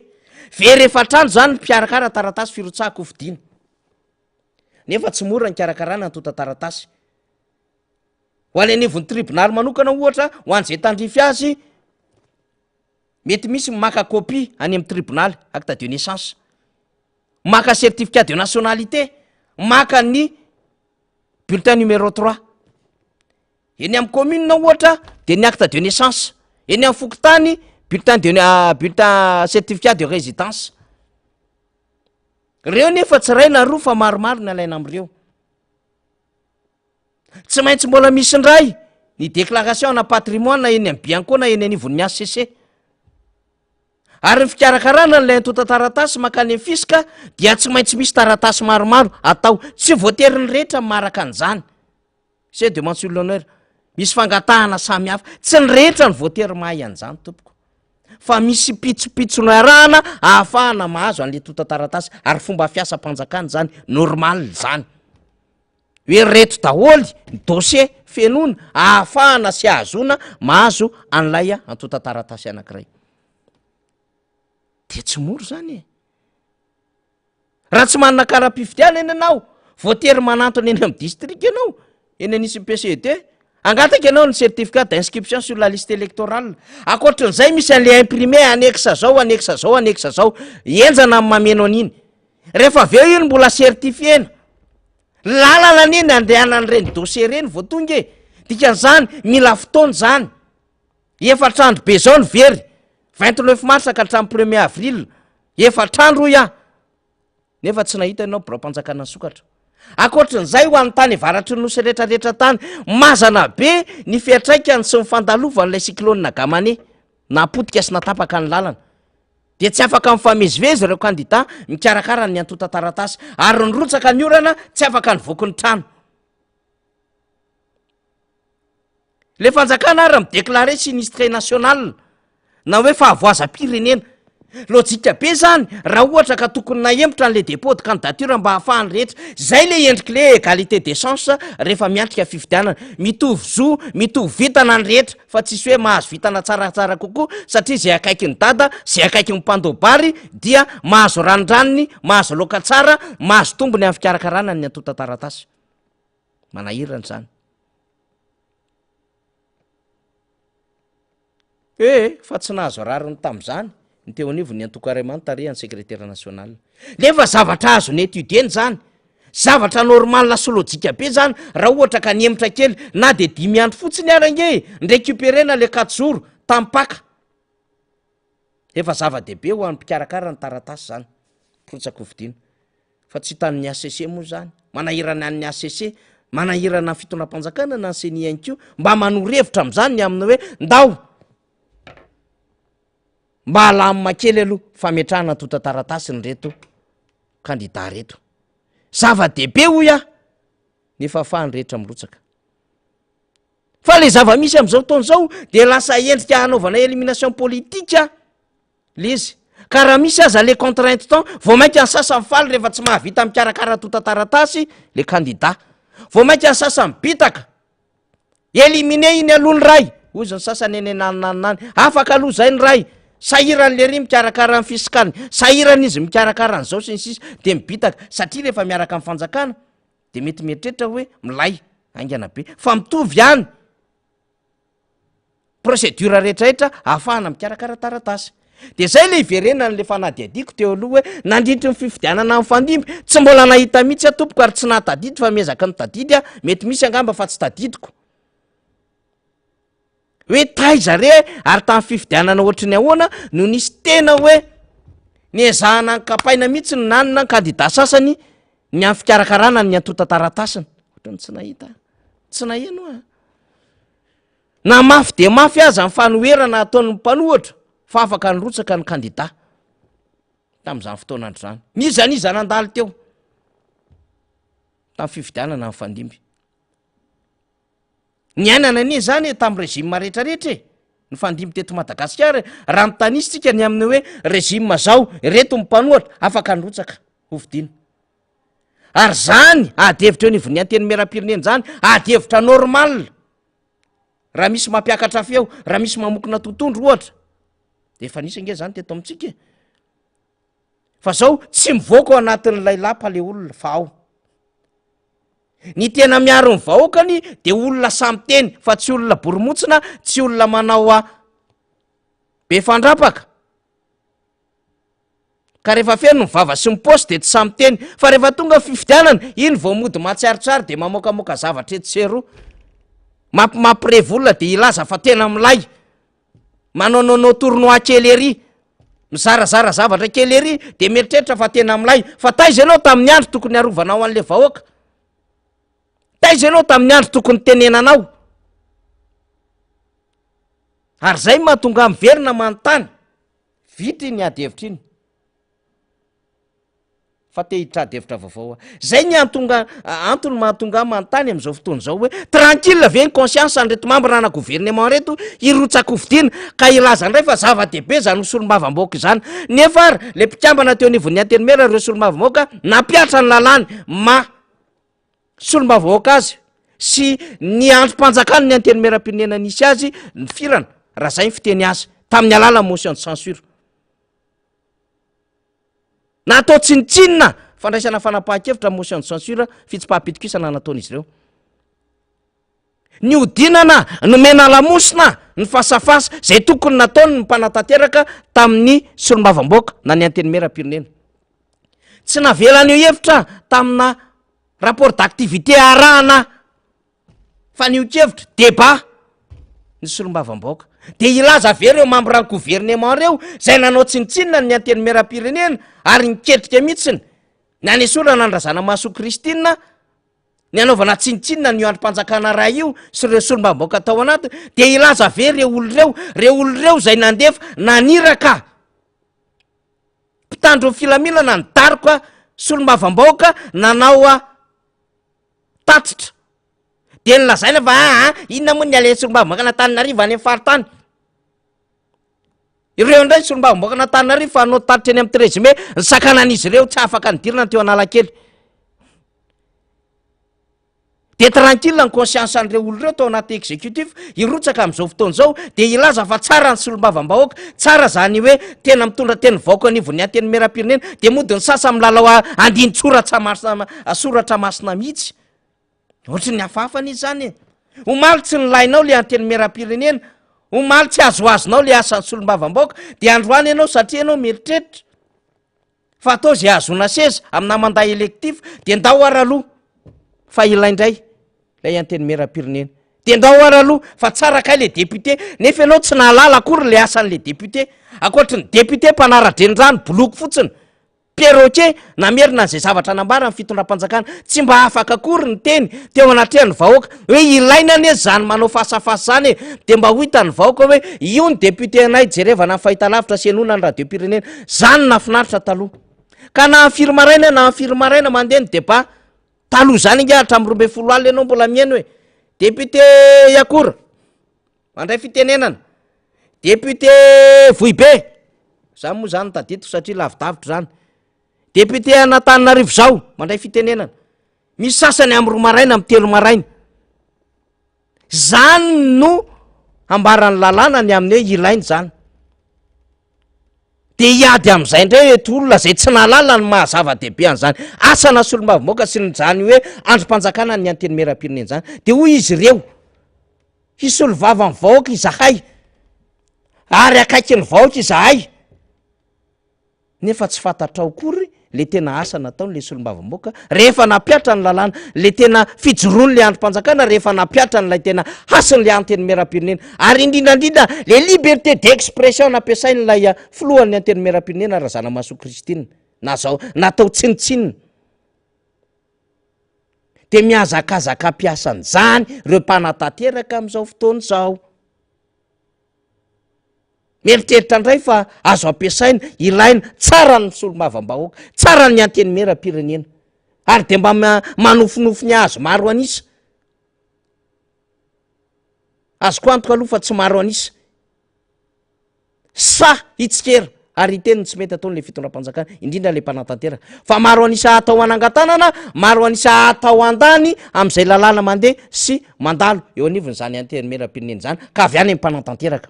very efatrandro zany mpiarakara taratasy firotsahako hofidiana. Nefa tsy mora ny karakarana antota-taratasy. Ho any anivon'ny tribunal manokana ohatra ho an'izay tandrify azy mety misy maka copie any amin'ny tribunal acte de naissance, maka certificat de nationalité, maka ny bulletin numéro 3. Eny amin'ny commune ohatra de ny acte de naissance, eny amin'ny Fokotany bulletin certificat de résidence. Reo nefa tsy ray na roa fa maromaro ny alaina am'ireo. Tsy maintsy mbola misy ndray ny déclaration na patrimoine eny amin'ny bianco na eny anivon'ny ACC. Ary ny fikarakarana n'ilay antota taratasy makany amin'ny fiska dia tsy maintsy misy taratasy maromaro atao, tsy voatery ny rehetra maraka an'izany. C'est de mention l'honneur. Misy fangatahana samy hafa, tsy ny rehetra ny voatery mahay an'izany tompoko. Fa misy pitsopitsony arahana ahafahana mahazo an'le tota taratasy ary fomba fiasa-panjakana zany, normal zany. Hoe reto daholy ny dossier fenona ahafahana sy ahazona mahazo an'ilay antota taratasy anankiray. De tsy moro zany e. Raha tsy manana kara-pifidiana eny anao, voatery manantona eny amin'ny district ianao, eny anisy PCD, angataka ianao ny certificat d'inscription sur la liste électorale. Akoatran'izay misy an'le imprimé annexe zao, annexe zao, annexe zao, enjana amin'ny mameno an'iny. Rehefa avy eo iny mbola certifiena. Lalana neny andehanany reny dossier reny vao tonga e. Dikan'izany mila fotoana zany. Efatrandro be zao ny very. 29 mars ka hatramin'ny 1er avril. Efatrandro ya. Nefa tsy nahita ianao biraom-panjakana sokatra. Akoatran'izay ho an'ny tany avaratry ny nosy rehetrarehetra tany, mazana be ny fiatraikany sy mifandalovan'ilay cyclone Gamane, napotika sy natapaka ny lalana. De tsy afaka mifamezivezy ireo kandida mikarakara ny antota taratasy, ary ny rotsaka ny orana tsy afaka nivoky ny trano. Le fanjakana ary midéclarer sinistre national na hoe fahavoazam-pirenena. Lojika be zany raha ohatra ka tokony nahembotra an'le dépôt de candidature mba hahafahany rehetra. Zay le endriky le égalité des chances rehefa miatrika fifidianana. Mitovy zo, mitovy vitana ny rehetra, fa tsisy hoe mahazo vitana tsaratsara kokoa satria zay akaiky ny dada, zay akaiky ny mpandobary dia mahazo ranondranony, mahazo loka tsara, mahazo tombony amin'ny fikarakarana ny antota taratasy. Manahirana zany. Fa tsy nahazo rariny tamin'izany. Ny teo anivo ny antokarimany tare ny secrétaire national. Nefa zavatra azo ny étudieny zany. Zavatra normal sy lojika be zany raha ohatra ka niemitra kely na de 5 andro fotsiny arange récupérena le 4 jours tampaka. Efa zava-dehibe ho an'ny mpikarakara ny taratasy zany. Protsako vidiana. Fa tsy hitan'ny ACC moa zany. Manahirana an'ny ACC, manahirana ny fitondram-panjakana na ny CENI ihany koa mba manorevitra amin'izany ny amin'ny hoe ndao mba halamina kely aloha fametrahana tota taratasy ny reto kandida reto. Zava-dehibe hoy nefa ahafahany rehetra mirotsaka. Fa le zava-misy amin'izao taona zao de lasa endrika hanaovana élimination politique le izy. Ka raha misy aza le contrainte temps, vao mainka ny sasa mifaly rehefa tsy mahavita mikarakara tota taratasy le kandida. Vao mainka ny sasa mibitaka. Éliminer iny aloha ny ray. Hoy zany sasany eny naninany. Afaka aloha zay ny ray. Sahirany le ry mikarakara ny fisikany, sahirany izy mikarakara ny zao sy ny sisa, de mibitaka satria rehefa miaraka amin'ny fanjakana de mety mieritreritra hoe milay aingana be. Fa mitovy ihany procédure rehetrarehetra ahafahana mikarakara taratasy. De zay le iverenany le fanadiadiko teo aloha hoe nandritry ny fifidianana amin'ny fandimby, tsy mbola nahita mihitsy tompoko ary tsy nahatadidy fa miezaka ny tadidy mety misy angamba fa tsy tadidiko. Hoe taiza re ary tamin'ny fifidianana ohatry ny ahoana no nisy tena hoe niezahana ny kapaina mihitsy ny nanina ny kandida sasany ny amin'ny fikarakarana ny antota taratasiny. Ohatrany tsy nahita, tsy naheno na mafy de mafy aza ny fanoherana ataon'ny mpanohatra fa afaka nirotsaka ny kandida tamin'izany fotoana andro zany. Nizaniza nandalo teo tamin'ny fifidianana amin'ny fandimby. Ny ainana anie zany tamin'ny régime rehetrarehetra ny fandimby teto Madagasikara raha mitanisitsika ny amin'ny hoe régime zao reto mpanohatra afaka nirotsaka hovidiana. Ary zany adihevitra eo nivony anteny meram-pirenena zany adihevitra normal. Raha misy mampiakatra feo, raha misy mamokona tontondro ohatra de efa nisy ange zany teto amintsika. Fa zao tsy mivoaka ao anatin'ilay lapa le olona fa ao. Ny tena miaro ny vahoakany de olona samy teny fa tsy olona boromotsina, tsy olona manao be fandrapaka. Ka rehefa feno ny vava sy mipôsy de tsy samy teny, fa rehefa tonga fifidianana iny vao mody matsiarotsary de mamokamoka zavatra etsy seroa. Mampirevolona de ilaza fa tena milay. manao tournoi kely ery mizarazara zavatra kely ery de mieritreritra fa tena amilay fa taiza ianao tamin'ny andro tokony arovanao an'le vahoaka, taiza ianao tamin'ny andro tokony tenenanao, ary zay mahatonga miverina manontany vitry ny ady-hevitra iny fa te hiditra vaovao zay ny antony mahatonga manontany am'izao fotoana zao hoe tranquille ve ny conscience anreto membre-na gouvernement reto irotsako-vidiana ka ilaza ndray fa zava-dehibe zany solombavam-baoaka izany, nefa ary le mpikambana teo anivon'ny antenimera reo solombavam-baoaka nampiatra ny lalàny solombavam-baoaka azy sy ny androm-panjakany ny antenimera-pirenena nisy azy ny firana raha zay ny fiteny azy tamin'ny alala motion de censure natao tsinitsinina fandraisana fanapahan-kevitra motion de censure fitsim-pahapitikisana nataon'izy ireo, ny odinana nomena lamosina ny fasafasa zay tokony nataony ny mpanatanteraka tamin'ny solombavam-baoaka na ny antenimera-pirenena, tsy navelany io hevitra tamina rapport d'activité arahana fanio-kevitra débat ny solombavam-baoaka de ilaza ave reo membre ny gouvernement reo zay nanao tsinitsinina ny antenimera-pirenena ary niketrika mihitsiny ny anesorana nandrazana maso kristina ny anaovana tsinitsinina ny androm-panjakana raha io sy reo solombavam-baoaka tao anaty de ilaza ave reo olo reo zay nandefa naniraka mpitandro filaminana ny daroka solombavam-baoaka nanao tatitra de nylazaina fa inona moa ny ale solombavam-baoaka natanynarivo any amin'ny faritany, ireo ndray solombavam-baoaka natanynarivo fa anao tatitra eny amin'ny trésime ny sakanan'izy ireo tsy afaka nidirina teo analakely de tranquille ny conscience an'ireo olo reo tao anaty exécutif irotsaka am'izao fotoana zao de ilaza fa tsara ny solombavam-bahoaka, tsara zany hoe tena mitondra teny vaoaka anivon'ny antenimera-pirenena de mody ny sasa milalao andiny soratra masina mihitsy ohatry ny hafahafany izy zany omaly tsy nylainao le antenimera-pirenena, omaly tsy azoazonao le asan'ny solombavam-baoaka de androany ianao satria ianao mieritreritra fa atao zay azona seza amina manday électif de ndao araloha fa ilaindray lay antenimera-pirenena de ndao araloha fa tsara kay le député nefa ianao tsy nahalala akory le asan'le député akoatry ny député mpanara-drenirano boloko fotsiny perroquet namerina n'izay zavatra nambara amin'ny fitondram-panjakana tsy mba afaka akory ny teny teo anatrehany vahoaka hoe ilaina ane zany manao fasafasa zany de mba ho hitany vahoaka hoe io ny député anay jerevana ny fahitalavitra sy enona ny radio-pirenena zany nafinaritra taloha ka na firmaraina na firmaraina mandeha ny débat taloha zany ingahatra amin'ny 12 alina ianao mbola miaino hoe député yakora mandray fitenenana député voibe zany moa zany tadito satria lavidavitra zany député anatanynarivo zao mandray fitenenana misy sasany amin'ny 2 maraina amin'ny 3 maraina zany no ambarany lalàna ny amin'ny hoe ilainy zany de hiady am'izay indray eto olona zay tsy nahalala ny mahazava-dehibe an'izany asana solombavam-baoaka sy nyzany hoe androm-panjakana ny antenimera-pirenena zany de hoy izy ireo hisolovava ny vahoaka izahay ary akaiky ny vahoaka izahay nefa tsy fantatrao kory le tena asa nataony le solombavam-baoaka rehefa napiatra ny lalàna le tena fijoroany le androm-panjakana rehefa napiatra n'lay tena hasin'le antenimera-pirenena ary indrindrandrindra le liberté d'expression nampiasain'lay filohan'ny antenimera-pirenena raha zana maso kristina na zao natao tsinitsinina de miazakazaka ampiasan'zany reo mpanatanteraka am'izao fotoana zao mieritreritra ndray fa azo ampiasaina ilaina tsara ny solombavam-bahoaka tsara ny antenimera-pirenena ary de mba manofinofiny azo maro anisa azoko antoka aloha fa tsy maro anisa sa hitsikera ary iteniny tsy mety ataon'le fitondram-panjakana indrindra le mpanatanteraka fa maro anisa atao anangatanana maro anisa atao andany am'izay lalàna mandeha sy mandalo eo anivony zany antenimera-pirenena zany ka avy any amin'ny mpanatanteraka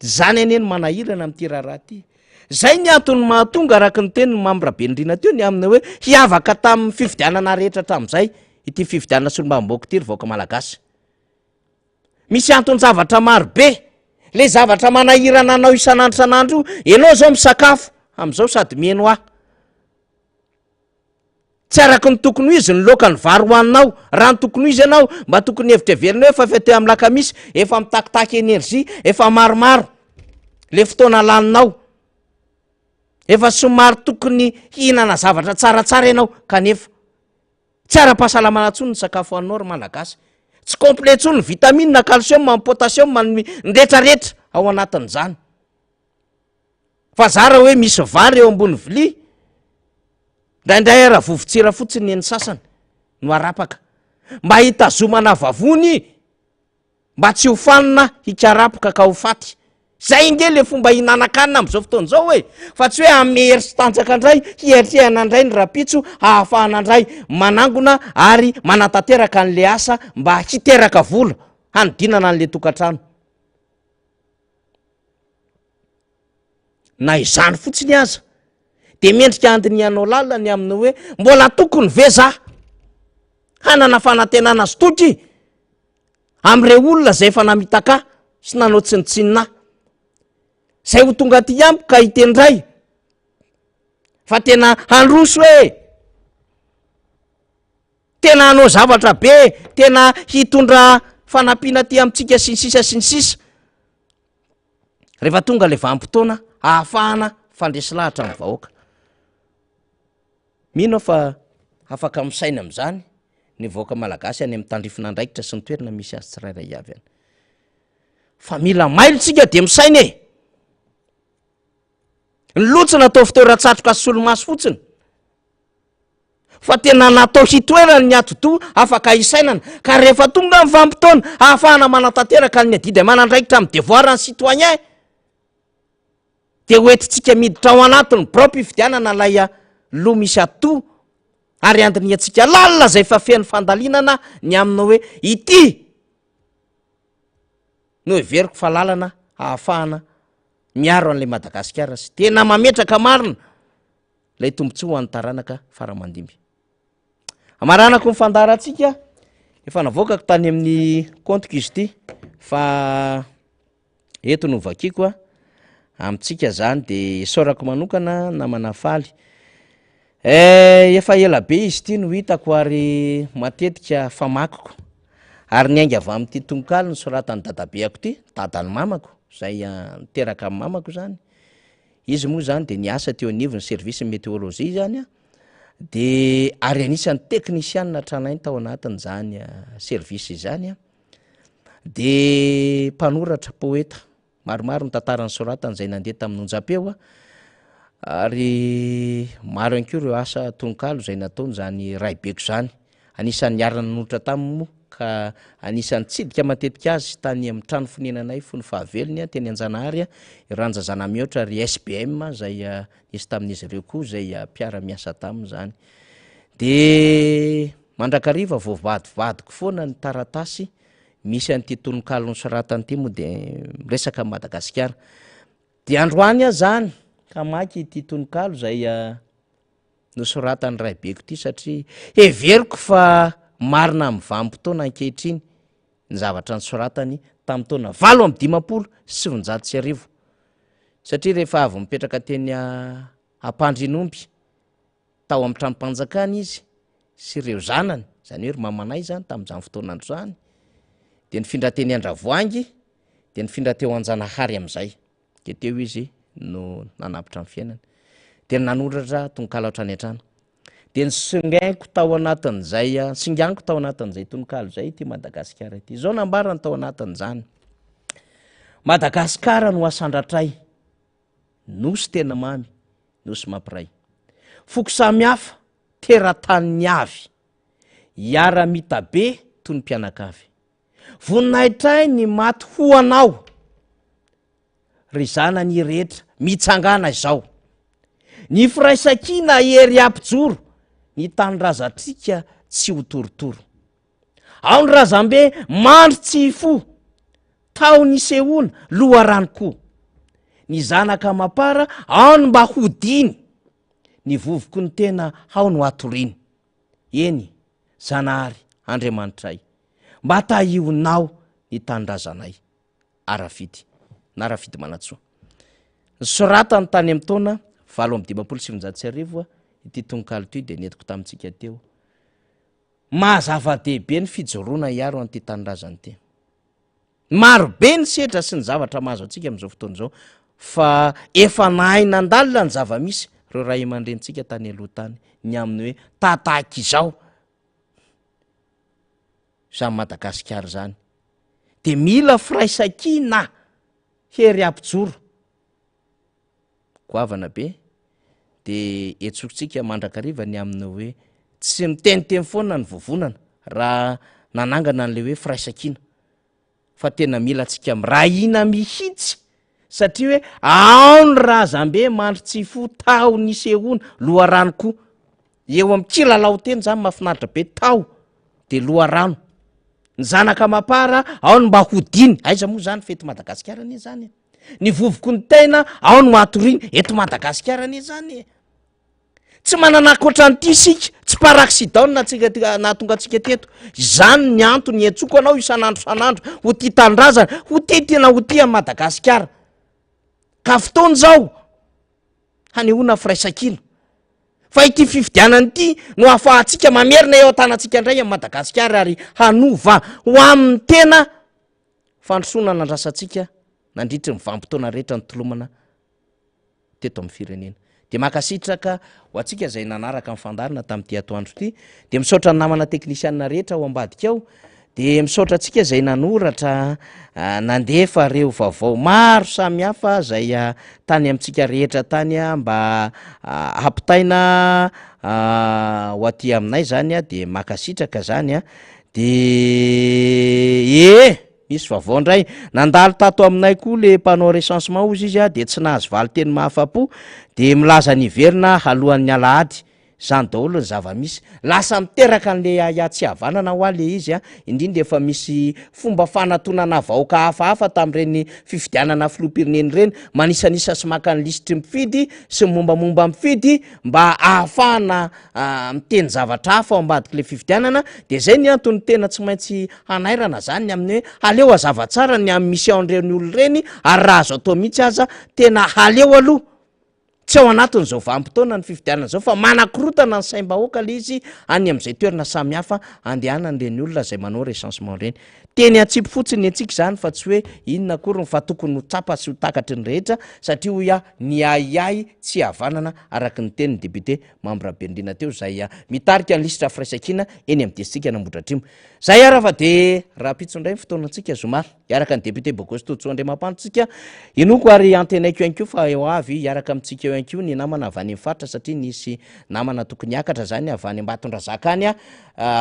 zany aneny manahirana amin'ity raharaha ty zay ny antony mahatonga araky ny teny ny mambrabenindrina teo ny amina hoe hiavaka tamin'ny fifidianana rehetra hatram'izay ity fifidianana solombavam-baoaka ity ry vaoaka malagasy misy antony zavatra maro be le zavatra manahirana anao isan'andro isan'andro io ianao zao misakafo am'izao sady mieno ahy tsy araky ny tokony izy ny loka ny vary hoaninao raha ny tokony izy ianao mba tokony hevitra verina hoe fa fete amin'ny lakamisy efa mitakitaky enerzia efa maromaro le fotoana laninao efa somary tokony hihinana zavatra tsaratsara ianao kanefa tsy ara-pahasalamana tsony ny sakafo hoaninao ry malagasy tsy complet tsony ny vitamine na calcium ny potassium ny rehetrarehetra ao anatin'izany fa zara hoe misy vary eo ambony vilia ndraindray ara vovotsira fotsiny ny sasany no arapaka mba hitazomana vavony mba tsy hofanina hikarapaka ka ho faty zay nge le fomba hinanakanina am'izao fotoana zao hoe fa tsy hoe amehery sy tanjaka indray hieritrehana indray ny rapitso ahafahana indray manangona ary manatanteraka an'le asa mba hiteraka vola hanodinana an'le tokantrano na izany fotsiny aza de mendrika andiny ianao lalany aminy hoe mbola tokony ve za hanana fanantenana azy toky am'ire olona zay efa namitaka sy nanao tsinitsinina zay ho tonga ty ampy ka hitendray fa tena handroso hoe tena hanao zavatra be tena hitondra fanampiana ty amitsika sinisisa sinisisa rehefa tonga le vanim-potoana ahafahana fandresy lahatra amin'ny vahoaka mino fa afaka misaina am'izany ny vahoaka malagasy any amin'ny tandrifina andraikitra sy ny toerana misy azy tsirairay avy any fa mila mailontsika de misaina e ny lotsy natao fitoeran-tsatroka sy solomaso fotsiny fa tena natao hitoerany ny atodo afaka hisainana ka rehefa tonga ny vanim-potoana ahafahana manatanteraka ny adidy manandraikitra amin'ny devoir ny citoyen de hoetitsika miditra ao anatiny brop ifidianana lay lo misy ato ary andiny atsika lalina zay fa feny fandalinana ny aminao hoe ity no heveriko fa lalana ahafahana miaro an'le Madagasikara sy tena mametraka marina lay tombontsi ho an'ny taranaka faramandimby amaranako mifandaratsika efa navoakako tany amin'ny compte izy ty fa eto no vakiko amitsika zany de saorako manokana na manafaly efa ela be izy ty no hitako ary matetika famakiko ary ny ainga avy amin'ity tononkalo ny soratany dadabeako ty dadany mamako zay niteraka amin'ny mamako zany izy moa zany de niasa teo anivony service météorologie zany de ary anisan'ny teknisianina tranainy tao anatin' zany service zany de mpanoratra poeta maromaro ny tantarany soratany zay nandeha tamin'ny onjam-peo ary maro ihany koa ireo asa tononkalo zay nataony zany raibeko zany anisan'ny niarana nanolotra taminy moa ka anisan'ny tsidika matetika azy tany amin'ny trano fonenanay fony fahavelony teny Anjanahary iranja zana mihoatra ry SBM zay nisy tamin'izy ireo koa zay mpiara miasa taminy zany de mandrakariva voavadivadiko foana ny taratasy misy an'ity tononkalo ny soratany ity moa de resaka Madagasikara de androany a zany ka maky ity tononkalo zay nosoratany raibeko ity satria heveriko fa marina amin'ny vanim-potoana ankehitriny ny zavatra ny soratany tamin'ny taona 8 satria rehefa avy mipetraka teny Ampandrinomby tao amin'ny tranom-panjakana izy sy ireo zanany zany hoe ry mamanay zany tamin'izany fotoana andro zany de nifindra teny Andravoangy de nifindra teo Anjanahary am'izay ke teo izy no nanapitra amin'ny fiainana de nanoratra tononkalo hatrany hatrany de nisingaiko tao anatin'izay singaniko tao anatin'izay tononkalo zay ty Madagasikara ity zao nambarany tao anatin'izany Madagasikara no asandratray nosy tena mamy nosy mampiray foko samihafa teratany avy iara-mita be toy ny mpianakavy voninahitray ny maty ho anao ry zanany rehetra mitsangana izao ny firaisankina ery ampijoro ny tany razatrika tsy ho torotoro ao ny razambe mandry tsy fo tao ny sehoana loha rany koa ny zanaka mapara ao ny mba hodiny ny vovoko ny tena ao no atoriny eny Zanahary Andriamanitray mba tahionao ny tandrazanay Arafidy Narafidy Manatsoa ny soratany tany amin'ny taona 8 amby 709 ity tononkalo ty de netiko tamintsika teo mahazava-dehibe ny fijoroana iaro an'ity tanindrazany ty marobe ny setra sy ny zavatra mahazo atsika am'izao fotoana zao fa efa nahaina andalina ny zava-misy reo raha iman-drentsika tany aloha tany ny amin'ny hoe tataky izao zany Madagasikara zany de mila firaisakina hery ampijoro goavana be de etsotsika mandrakariva ny amin'ny hoe tsy miteniteny foana ny vovonana raha nanangana an'le hoe firaisakina fa tena mila tsika mirahina mihitsy satria hoe ao ny razambe mandry tsy fo tao ny sehoana loharano koa eo amin'ny kilalao teny zany mahafinaritra be tao de loharano ny zanaka mapara ao ny mba hodiny aiza moa zany fety Madagasikara anie zany ny vovoko ny tena ao ny mahatoriany eto Madagasikara anie zany tsy manana akoatran'ity sika tsy par accident na tonga atsika teto zany ny antony etsoko anao isan'andro san'andro ho ty tandrazana ho ty tena ho ty a Madagasikara ka fotoana zao hanehoana firaisakina fa ity fifidianany ity no ahafahantsika mamerina eo an-tanatsika indray amin'ny Madagasikara ary hanova ho amin'ny tena fandrosoana nandrasantsika nandritry ny vanim-potoana rehetra ny tolomana teto amin'ny firenena de makasitraka ho atsika zay nanaraka amin'ny fandarina tamin'ity atoandro ity de misaotra ny namana teknisianina rehetra ao ambadika ao de misaotra atsika zay nanoratra nandefa reo vaovao maro samihafa zay tany amintsika rehetra tany mba hampitaina ho aty aminay zany de makasitraka zany de misy vaovao ndray nandalo tato aminay koa le mpanao recensement ozy izy de tsy nahazo valy teny mahafapo de milaza niverina alohan'ny alahady zany daholo ny zava-misy lasa miteraka an'le atsy havanana ho ale izy indrindra efa misy fomba fanatonana vahoaka hafahafa tamin'ireny fifidianana filoham-pireneny reny manisanisa sy maka ny listry mifidy sy mombamomba mifidy mba ahafahana miteny zavatra hafa ao ambadiky le fifidianana de zay ny antony tena tsy maintsy hanairana zany amin'ny hoe haleo azavatsara ny amin'ny mission reny olo reny ary raha azo atao mihitsy aza tena haleo aloha tsy ao anatin'izao vanim-potoana ny fifidianana zao fa manakorotana ny saim-bahoaka le izy any am'izay toerana samihafa andehanany reny olona zay manao recensement reny teny atsipy fotsiny antsika zany fa tsy hoe inona kory fa tokony ho tsapa sy ho takatry ny rehetra satria hoy ny aiay tsy havanana araky ny tenyny député membre bendrina teo zay mitarika ny lisitra firaisakina eny amin'ny desitsika nambodratrimo zay ara fa de raha pitsondray ny fotoanantsika zoma iaraka ny député Bogostotsoandriamampantotsika inoko ary antenaiko ihany ko fa eo avy iaraka amintsika eo ihany ko ny namana avy any amin'ny faritra satria nisy namana tokony hiakatra zany avy any Ambatondrazaka any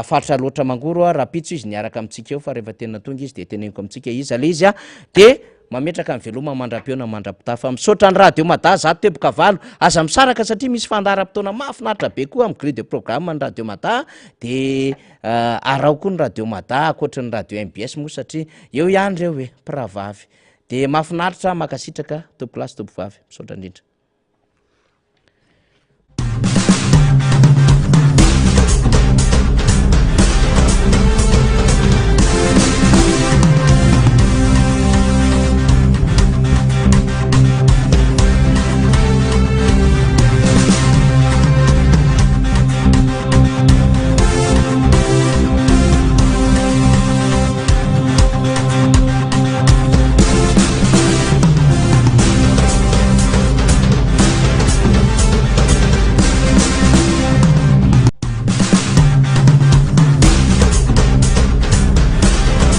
faritra loatra mangoro raha pitso izy niaraka amintsika eo fa rehefa tena tonga izy de teneniko amintsika izy le izy de mametraka ny veloma mandra-peona mandra-pitafa misaotra ny radio Mada zato teboka valo aza misaraka satria misy fandaharam-potoana mahafinaritra be koa amin'ny grille de programme ny radio Mada de arao koa ny radio Mada akoatra ny radio MBS moa satria eo ihany reo hoe piravavy de mahafinaritra makasitraka topolasy topivavy misaotra indrindra